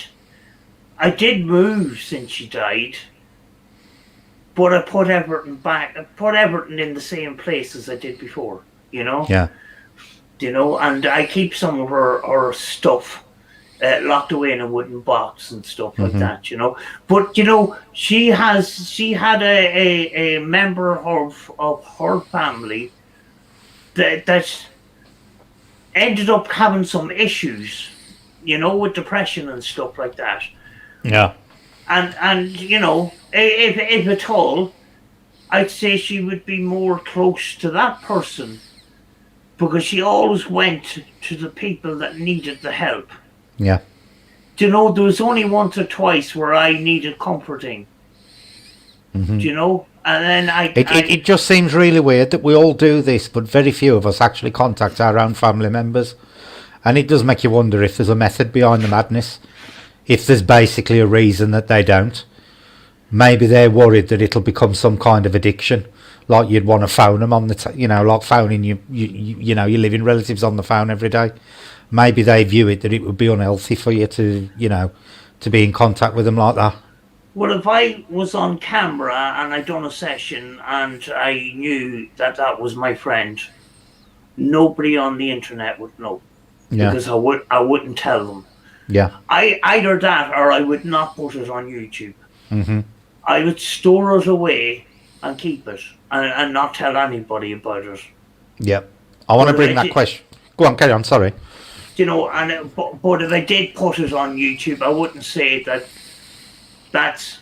Speaker 1: I did move since she died, but I put everything back. I put everything in the same place as I did before, you know?
Speaker 2: Yeah.
Speaker 1: You know, and I keep some of her stuff locked away in a wooden box and stuff like that, you know. But, you know, she had a member of her family that ended up having some issues, you know, with depression and stuff like that.
Speaker 2: Yeah.
Speaker 1: And you know, if at all, I'd say she would be more close to that person, because she always went to the people that needed the help.
Speaker 2: Yeah.
Speaker 1: Do you know, there was only once or twice where I needed comforting. Do you know? And then
Speaker 2: It just seems really weird that we all do this, but very few of us actually contact our own family members. And it does make you wonder if there's a method behind the madness. If there's basically a reason that they don't. Maybe they're worried that it'll become some kind of addiction. Like you'd want to phone them on the, like phoning your living relatives on the phone every day. Maybe they view it that it would be unhealthy for you to, to be in contact with them like that.
Speaker 1: Well, if I was on camera and I'd done a session and I knew that that was my friend, nobody on the internet would know. Yeah. Because I wouldn't tell them.
Speaker 2: Yeah.
Speaker 1: Either that or I would not put it on YouTube. I would store it away and keep it and not tell anybody about it.
Speaker 2: Yeah. I want to bring that question. Go on, carry on, sorry.
Speaker 1: You know, but if I did put it on YouTube, I wouldn't say that that's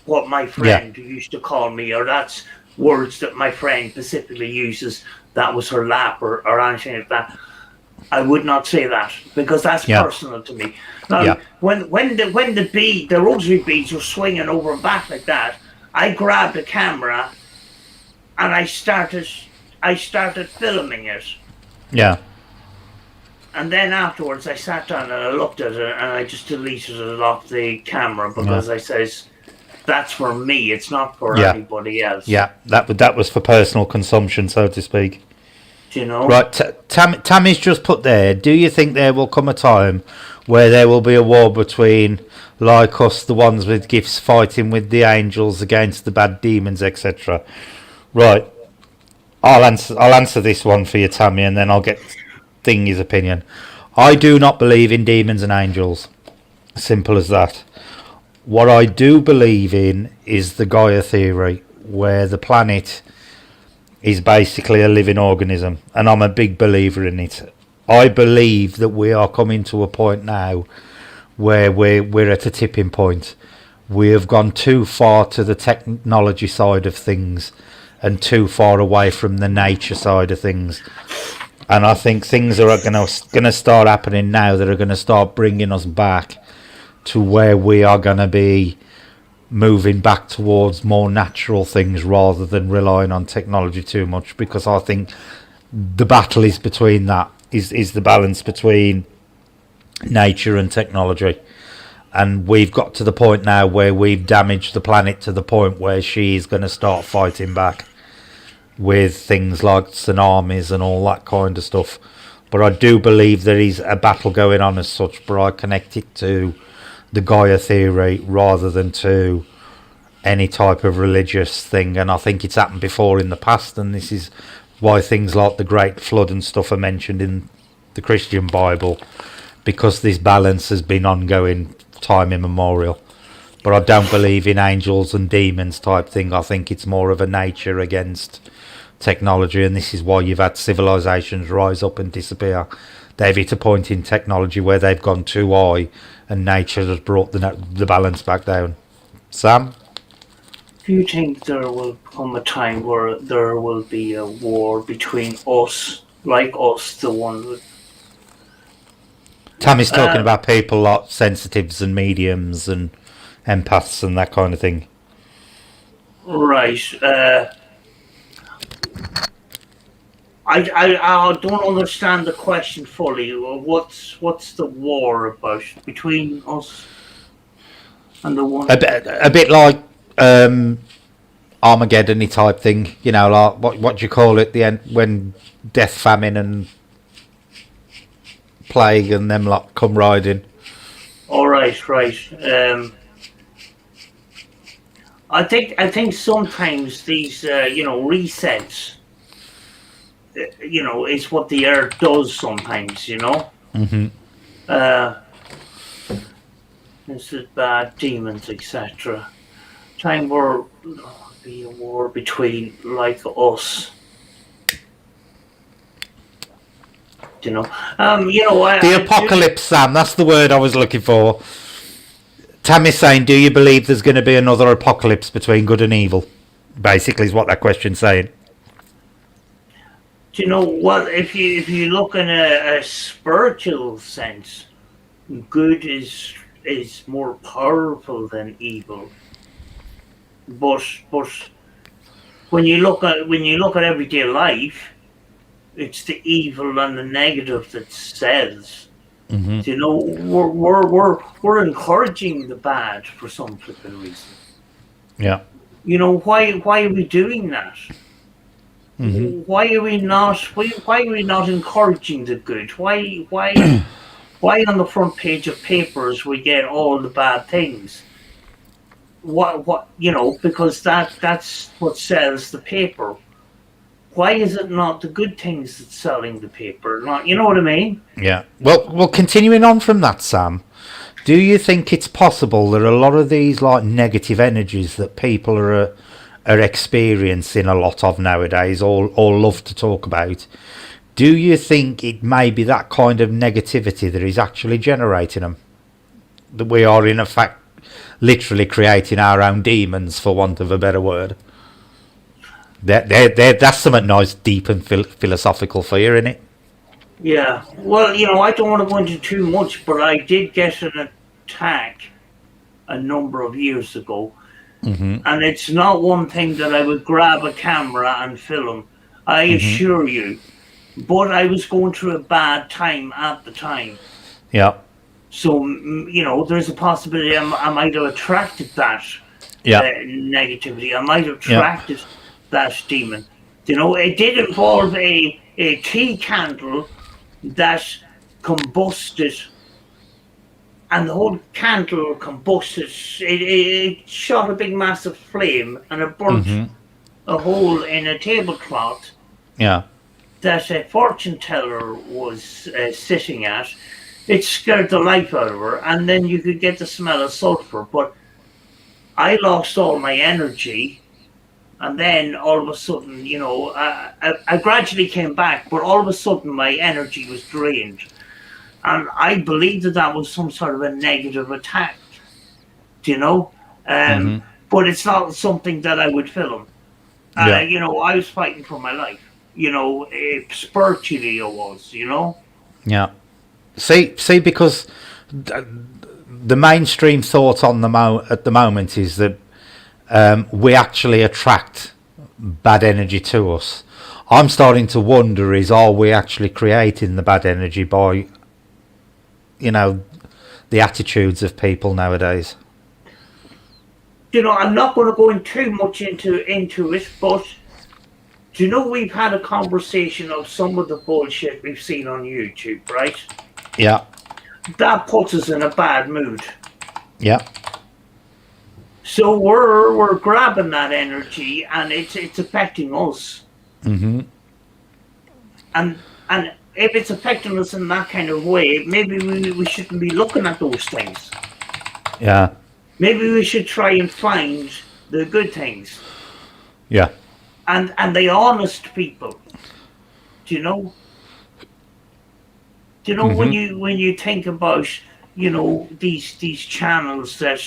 Speaker 1: what my friend used to call me, or that's words that my friend specifically uses, that was her lap or anything like that. I would not say that, because that's personal to me. Now, when the rosary beads were swinging over and back like that, I grabbed a camera and I started filming it.
Speaker 2: Yeah.
Speaker 1: And then afterwards, I sat down and I looked at it and I just deleted it off the camera, because I says, that's for me, it's not for anybody else.
Speaker 2: Yeah, that was for personal consumption, so to speak.
Speaker 1: Do you know?
Speaker 2: Right, Tammy's just put there, do you think there will come a time where there will be a war between, like us, the ones with gifts fighting with the angels against the bad demons, etc.? Right, I'll answer this one for you, Tammy, and then I'll get Thingy's opinion. I do not believe in demons and angels. Simple as that. What I do believe in is the Gaia theory, where the planet is basically a living organism, and I'm a big believer in it. I believe that we are coming to a point now where we're at a tipping point. We have gone too far to the technology side of things and too far away from the nature side of things. And I think things are going to start happening now that are going to start bringing us back to where we are going to be moving back towards more natural things rather than relying on technology too much, because I think the battle is between that, is the balance between nature and technology. And we've got to the point now where we've damaged the planet to the point where she is going to start fighting back with things like tsunamis and all that kind of stuff. But I do believe there is a battle going on as such, but I connect it to the Gaia theory rather than to any type of religious thing. And I think it's happened before in the past, and this is why things like the Great Flood and stuff are mentioned in the Christian Bible, because this balance has been ongoing time immemorial. but I don't believe in angels and demons type thing. I think it's more of a nature against technology, and this is why you've had civilizations rise up and disappear. They've hit a point in technology where they've gone too high, and nature has brought the balance back down. Sam?
Speaker 1: Do you think there will come a time where there will be a war between us, like us, the one with...
Speaker 2: Tammy's talking about people like sensitives and mediums and empaths and that kind of thing.
Speaker 1: Right. I don't understand the question fully. What's the war about between us and the one?
Speaker 2: A bit like Armageddon-y type thing, you know, like what do you call it? The end when death, famine, and plague and them lot come riding.
Speaker 1: All right. I think sometimes these resets, is what the earth does sometimes.
Speaker 2: Mm-hmm.
Speaker 1: This is bad demons, etc. Time where be a war between like us.
Speaker 2: The apocalypse, Sam. That's the word I was looking for. Tammy's saying, do you believe there's going to be another apocalypse between good and evil? Basically, is what that question's saying.
Speaker 1: Do you know what? If you look in a spiritual sense, good is more powerful than evil. But when you look at everyday life, it's the evil and the negative that sells.
Speaker 2: Mm-hmm.
Speaker 1: We're encouraging the bad for some flipping reason.
Speaker 2: Yeah.
Speaker 1: Why are we doing that?
Speaker 2: Mm-hmm.
Speaker 1: Why are we not encouraging the good? Why on the front page of papers we get all the bad things? What because that's what sells the paper. Why is it not the good things that's selling the paper? Not, you know what I mean?
Speaker 2: Yeah. Well, continuing on from that, Sam, do you think it's possible that a lot of these like negative energies that people are experiencing a lot of nowadays, or love to talk about, do you think it may be that kind of negativity that is actually generating them? That we are in effect literally creating our own demons, for want of a better word. That's something nice, deep and philosophical for you, isn't it?
Speaker 1: Yeah. Well, I don't want to go into too much, but I did get an attack a number of years ago.
Speaker 2: Mm-hmm.
Speaker 1: And it's not one thing that I would grab a camera and film, I assure you. But I was going through a bad time at the time.
Speaker 2: Yeah.
Speaker 1: So, there's a possibility I might have attracted that negativity. I might have attracted that demon. It did involve a tea candle that combusted, and the whole candle combusted. It shot a big massive flame, and it burnt a hole in a tablecloth.
Speaker 2: Yeah.
Speaker 1: That a fortune teller was sitting at. It scared the life out of her, and then you could get the smell of sulfur. But I lost all my energy, and then all of a sudden, I gradually came back, but all of a sudden my energy was drained. And I believe that was some sort of a negative attack, But it's not something that I would film. I was fighting for my life. Spiritually I was,
Speaker 2: Yeah. See, because the mainstream thought on at the moment is that we actually attract bad energy to us. I'm starting to wonder: are we actually creating the bad energy by, the attitudes of people nowadays?
Speaker 1: I'm not going to go in too much into it, but we've had a conversation of some of the bullshit we've seen on YouTube, right?
Speaker 2: Yeah.
Speaker 1: That puts us in a bad mood.
Speaker 2: Yeah.
Speaker 1: So we're grabbing that energy, and it's affecting us.
Speaker 2: Mm-hmm.
Speaker 1: And if it's affecting us in that kind of way, maybe we shouldn't be looking at those things.
Speaker 2: Yeah.
Speaker 1: Maybe we should try and find the good things
Speaker 2: Yeah.
Speaker 1: and the honest people. Do you know? Do you know when
Speaker 2: Mhm.
Speaker 1: you think about these channels that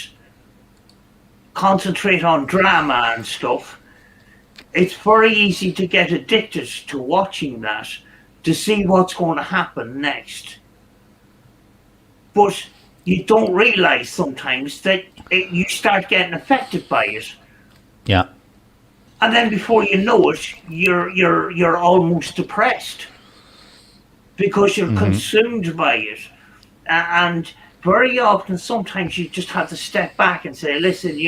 Speaker 1: concentrate on drama and stuff? It's very easy to get addicted to watching that, to see what's going to happen next. But you don't realize sometimes that you start getting affected by it,
Speaker 2: Yeah.
Speaker 1: and then before you know it, you're almost depressed because you're
Speaker 2: Mhm.
Speaker 1: consumed by it. And very often, sometimes you just have to step back and say, "Listen,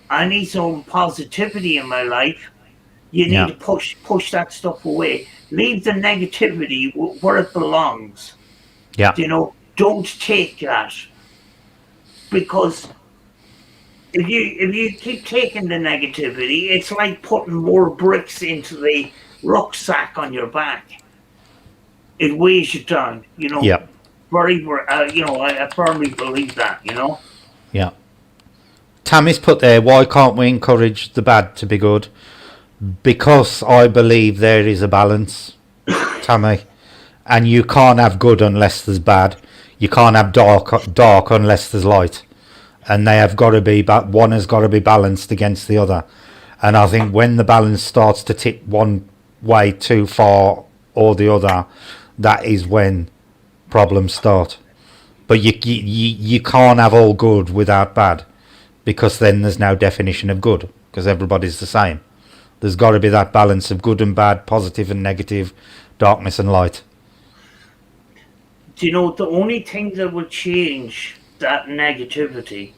Speaker 1: I need some positivity in my life. You need
Speaker 2: Yeah.
Speaker 1: to push that stuff away. Leave the negativity where it belongs.
Speaker 2: Yeah.
Speaker 1: Don't take that, because if you keep taking the negativity, it's like putting more bricks into the rucksack on your back. It weighs you down.
Speaker 2: Yeah.
Speaker 1: Very, I firmly believe that.
Speaker 2: Yeah. Tammy's put there, why can't we encourage the bad to be good? Because I believe there is a balance, Tammy. And you can't have good unless there's bad. You can't have dark unless there's light. And they have got to be, one has got to be balanced against the other. And I think when the balance starts to tip one way too far or the other, that is when problems start. But you can't have all good without bad, because then there's no definition of good, because everybody's the same. There's got to be that balance of good and bad, positive and negative, darkness and light.
Speaker 1: Do you know the only thing that would change that negativity?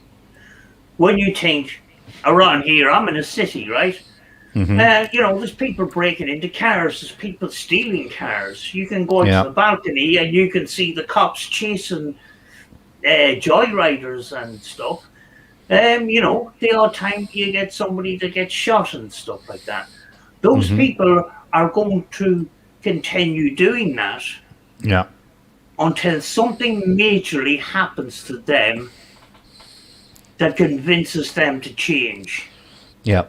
Speaker 1: When you think, around here, I'm in a city, right? There's people breaking into cars, there's people stealing cars. You can go out to
Speaker 2: Yeah.
Speaker 1: the balcony and you can see the cops chasing joyriders and stuff. The odd time you get somebody that gets shot and stuff like that. Those people are going to continue doing that
Speaker 2: Yeah.
Speaker 1: until something majorly happens to them that convinces them to change.
Speaker 2: Yeah.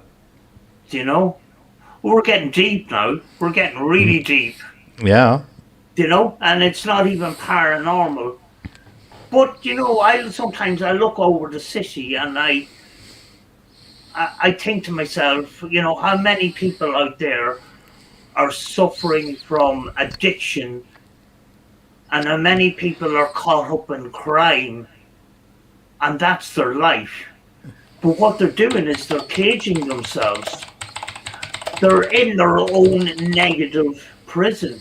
Speaker 1: We're getting deep now. We're getting really deep.
Speaker 2: Yeah.
Speaker 1: And it's not even paranormal. But sometimes I look over the city and I think to myself, how many people out there are suffering from addiction, and how many people are caught up in crime, and that's their life. But what they're doing is they're caging themselves. They're in their own negative prison.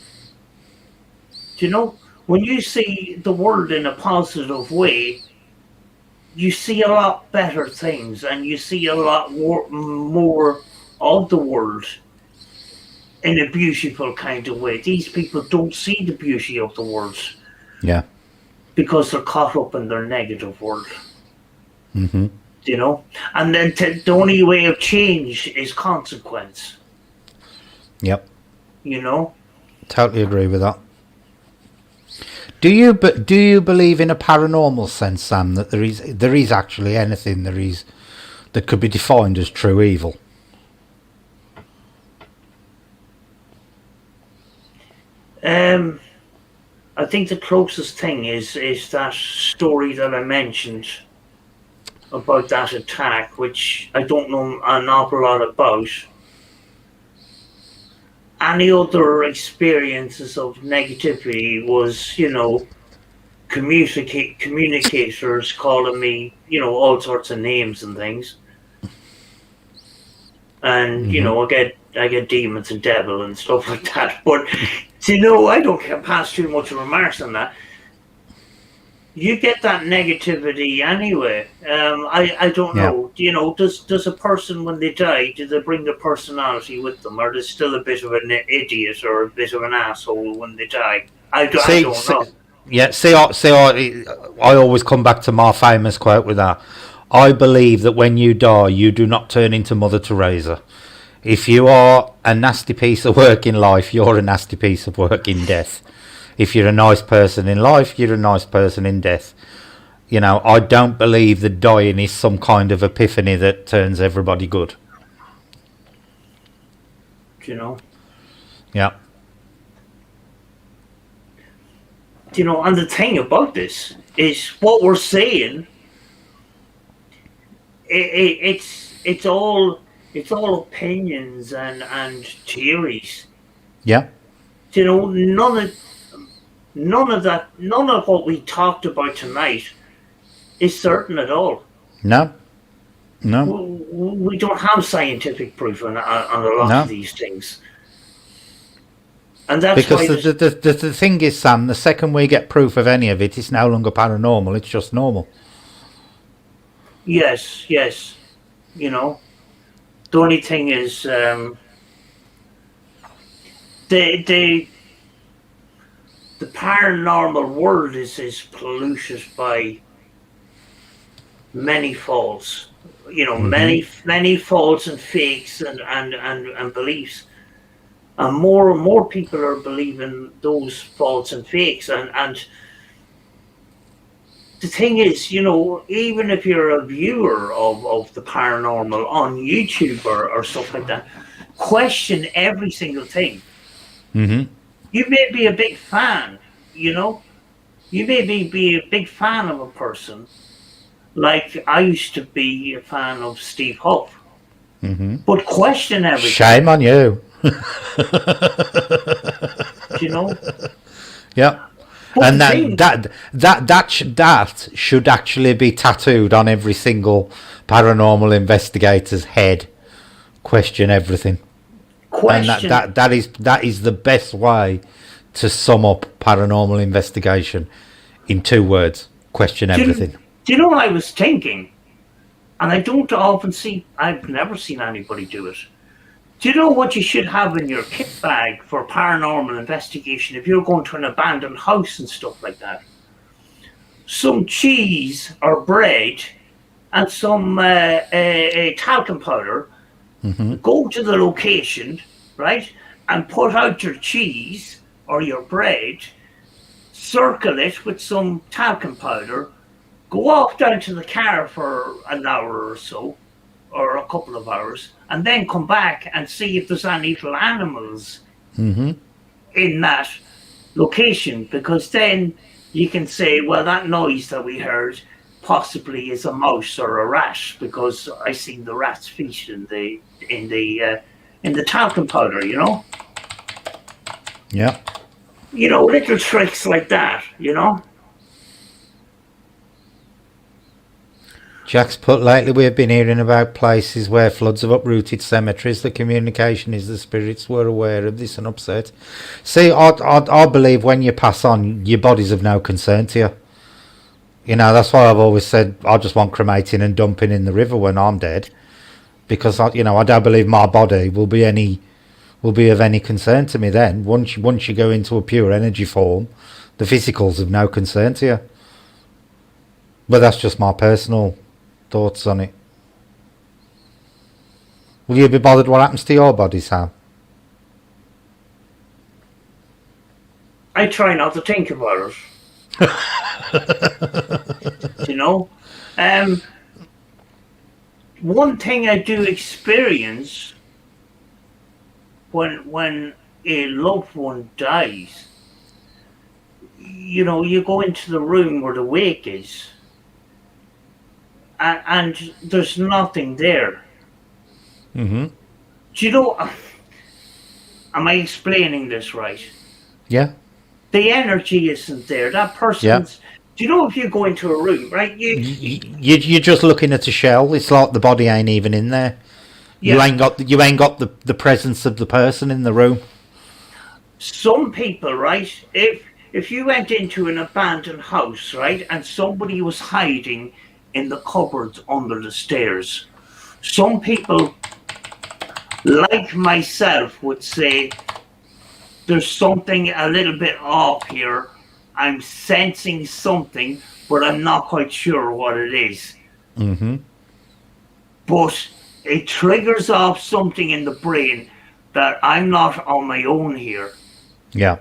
Speaker 1: When you see the world in a positive way, you see a lot better things, and you see a lot more of the world in a beautiful kind of way. These people don't see the beauty of the world.
Speaker 2: Yeah.
Speaker 1: Because they're caught up in their negative world.
Speaker 2: Mm-hmm.
Speaker 1: And then the only way of change is consequence.
Speaker 2: Yep.
Speaker 1: You know?
Speaker 2: Totally agree with that. Do you believe in a paranormal sense, Sam, that there is actually anything that could be defined as true evil?
Speaker 1: I think the closest thing is that story that I mentioned about that attack, which I don't know an awful lot about. Any other experiences of negativity was, communicators calling me, all sorts of names and things. And, I get demons and devil and stuff like that. But, I don't pass too much remarks on that. You get that negativity anyway. I don't know. Does a person, when they die, do they bring their personality with them? Or are they still a bit of an idiot or a bit of an asshole when they die? I don't know.
Speaker 2: Yeah, I always come back to my famous quote with that. I believe that when you die, you do not turn into Mother Teresa. If you are a nasty piece of work in life, you're a nasty piece of work in death. If you're a nice person in life, you're a nice person in death. You know, I don't believe that dying is some kind of epiphany that turns everybody good.
Speaker 1: You know.
Speaker 2: Yeah.
Speaker 1: You know, and the thing about this is what we're saying. It's all opinions and theories.
Speaker 2: Yeah.
Speaker 1: You know, none of what we talked about tonight is certain at all.
Speaker 2: No. No.
Speaker 1: We don't have scientific proof on a lot of
Speaker 2: No.
Speaker 1: these things, and that's
Speaker 2: Because
Speaker 1: why.
Speaker 2: the thing is, Sam, the second we get proof of any of it, it's no longer paranormal, it's just normal.
Speaker 1: Yes, yes. You know, the only thing is, the paranormal world is polluted by many faults. You know, many faults and fakes and beliefs. And more people are believing those faults and fakes. And the thing is, you know, even if you're a viewer of the paranormal on YouTube or stuff like that, question every single thing.
Speaker 2: Mm-hmm.
Speaker 1: You may be a big fan, you know. You may be a big fan of a person. Like I used to be a fan of Steve Huff.
Speaker 2: Mm-hmm.
Speaker 1: But question everything.
Speaker 2: Shame on you.
Speaker 1: You know?
Speaker 2: Yeah.
Speaker 1: But
Speaker 2: And
Speaker 1: the
Speaker 2: then
Speaker 1: thing,
Speaker 2: that should actually be tattooed on every single paranormal investigator's head. Question everything. And
Speaker 1: question.
Speaker 2: that is the best way to sum up paranormal investigation in 2 words. Question everything.
Speaker 1: Do you know what I was thinking? And I don't often see, I've never seen anybody do it. Do you know what you should have in your kit bag for paranormal investigation if you're going to an abandoned house and stuff like that? Some cheese or bread and some talcum powder. Go to the location, right, and put out your cheese or your bread, circle it with some talcum powder, go off down to the car for an hour or so, or a couple of hours, and then come back and see if there's any little animals in that location, because then you can say, well, that noise that we heard possibly is a mouse or a rat, because I seen the rat's feet in the talcum powder, you know?
Speaker 2: Yeah.
Speaker 1: You know, little tricks like that, you know?
Speaker 2: Jack's put, lately we have been hearing about places where floods have uprooted cemeteries. The communication is the spirits were aware of this and upset. See, I believe when you pass on, your body's of no concern to you. You know, that's why I've always said I just want cremating and dumping in the river when I'm dead, because I don't believe my body will be of any concern to me then. Once you go into a pure energy form, the physical's of no concern to you. But that's just my personal thoughts on it. Will you be bothered what happens to your body, Sam?
Speaker 1: I try not to think about it. You know? One thing I do experience when a loved one dies, you know, you go into the room where the wake is, and there's nothing there.
Speaker 2: Mm-hmm.
Speaker 1: Do you know, am I explaining this right?
Speaker 2: Yeah.
Speaker 1: The energy isn't there. That person's... Yeah. Do you know if you go into a room, right?
Speaker 2: You're just looking at a shell. It's like the body ain't even in there. Yeah. You ain't got the presence of the person in the room.
Speaker 1: Some people, right? If you went into an abandoned house, right, and somebody was hiding in the cupboards under the stairs, some people, like myself, would say, there's something a little bit off here. I'm sensing something, but I'm not quite sure what it is.
Speaker 2: Mm-hmm.
Speaker 1: But it triggers off something in the brain that I'm not on my own here.
Speaker 2: Yeah.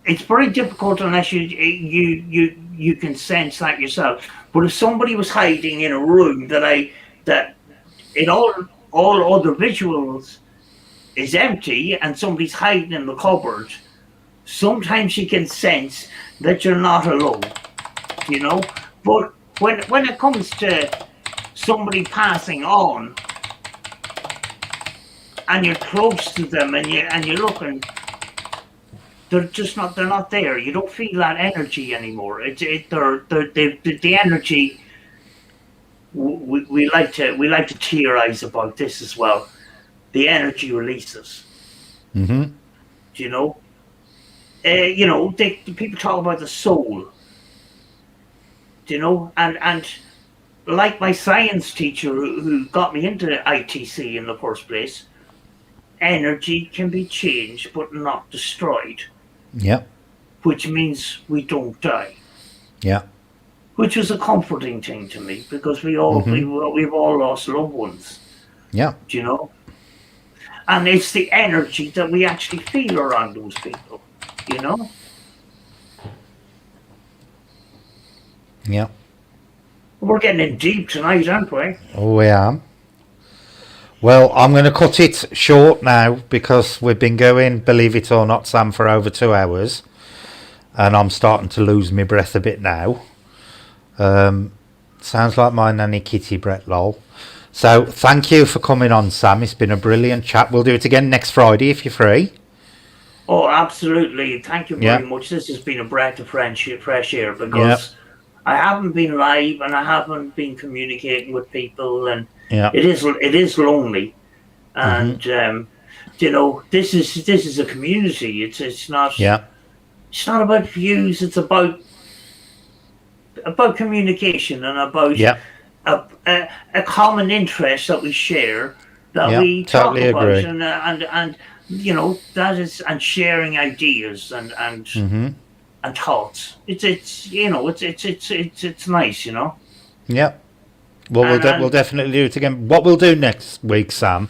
Speaker 1: it's very difficult unless you can sense that yourself. But if somebody was hiding in a room that in all other visuals is empty and somebody's hiding in the cupboard, sometimes you can sense that you're not alone, you know. But when it comes to somebody passing on and you're close to them and you're looking, they're not there. You don't feel that energy anymore. The energy. We like to theorize about this as well. The energy releases.
Speaker 2: Mm-hmm.
Speaker 1: Do you know? The people talk about the soul. Do you know? And like my science teacher who got me into ITC in the first place, energy can be changed but not destroyed.
Speaker 2: Yeah.
Speaker 1: Which means we don't die.
Speaker 2: Yeah.
Speaker 1: Which was a comforting thing to me because we've all lost loved ones.
Speaker 2: Yeah.
Speaker 1: Do you know? And it's the energy that we actually feel around those people. You know?
Speaker 2: Yeah.
Speaker 1: We're getting in deep tonight, aren't we?
Speaker 2: Oh, we are. Well, I'm going to cut it short now because we've been going, believe it or not, Sam, for over 2 hours. And I'm starting to lose my breath a bit now. Sounds like my nanny Kitty Brett lol. So thank you for coming on, Sam. It's been a brilliant chat. We'll do it again next Friday if you're free.
Speaker 1: Oh, absolutely. Thank you very much. This has been a breath of fresh air because I haven't been live and I haven't been communicating with people, and it is lonely. And this is a community. It's not about views. It's about communication and about a common interest that we share, that we talk
Speaker 2: totally
Speaker 1: about,
Speaker 2: agree.
Speaker 1: and that is, and sharing ideas and thoughts. It's nice, you know.
Speaker 2: Yeah. Well, we'll definitely do it again. What we'll do next week, Sam,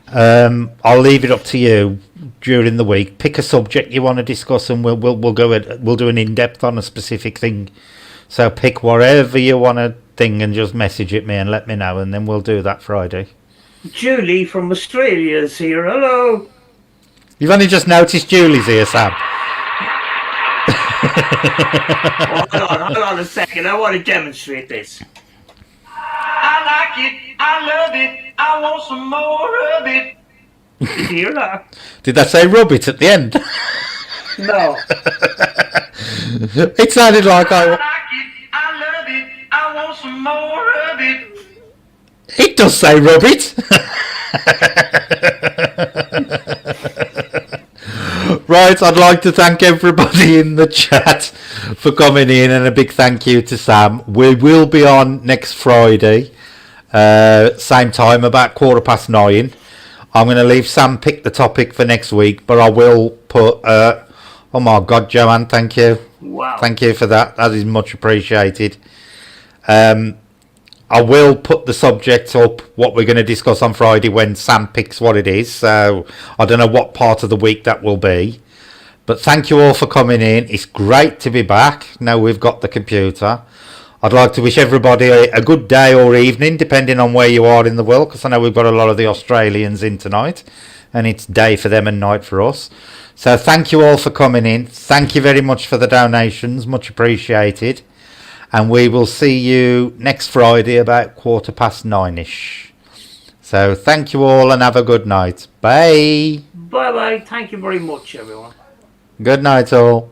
Speaker 2: I'll leave it up to you during the week. Pick a subject you want to discuss, and we'll do an in-depth on a specific thing. So pick whatever you want to thing and just message it me and let me know, and then we'll do that Friday.
Speaker 1: Julie from Australia is here. Hello.
Speaker 2: You've only just noticed Julie's here, Sam.
Speaker 1: Hold on a second. I want to demonstrate this. I like it. I love it. I want some more of it. Did you hear that?
Speaker 2: Did that say rub it at the end?
Speaker 1: No.
Speaker 2: It sounded like I
Speaker 1: like it. I love it. I want some more of it.
Speaker 2: It does say rub it. Right, I'd like to thank everybody in the chat for coming in, and a big thank you to Sam. We will be on next Friday, same time, about 9:15. I'm going to leave Sam pick the topic for next week, but I will put... oh my God, Joanne, thank you.
Speaker 1: Wow.
Speaker 2: Thank you for that. That is much appreciated. I will put the subject up, what we're going to discuss on Friday, when Sam picks what it is. So I don't know what part of the week that will be. But thank you all for coming in. It's great to be back. Now we've got the computer. I'd like to wish everybody a good day or evening, depending on where you are in the world, because I know we've got a lot of the Australians in tonight, and it's day for them and night for us. So thank you all for coming in. Thank you very much for the donations. Much appreciated. And we will see you next Friday about 9:15-ish. So thank you all and have a good night. Bye.
Speaker 1: Bye-bye. Thank you very much, everyone.
Speaker 2: Good night, all.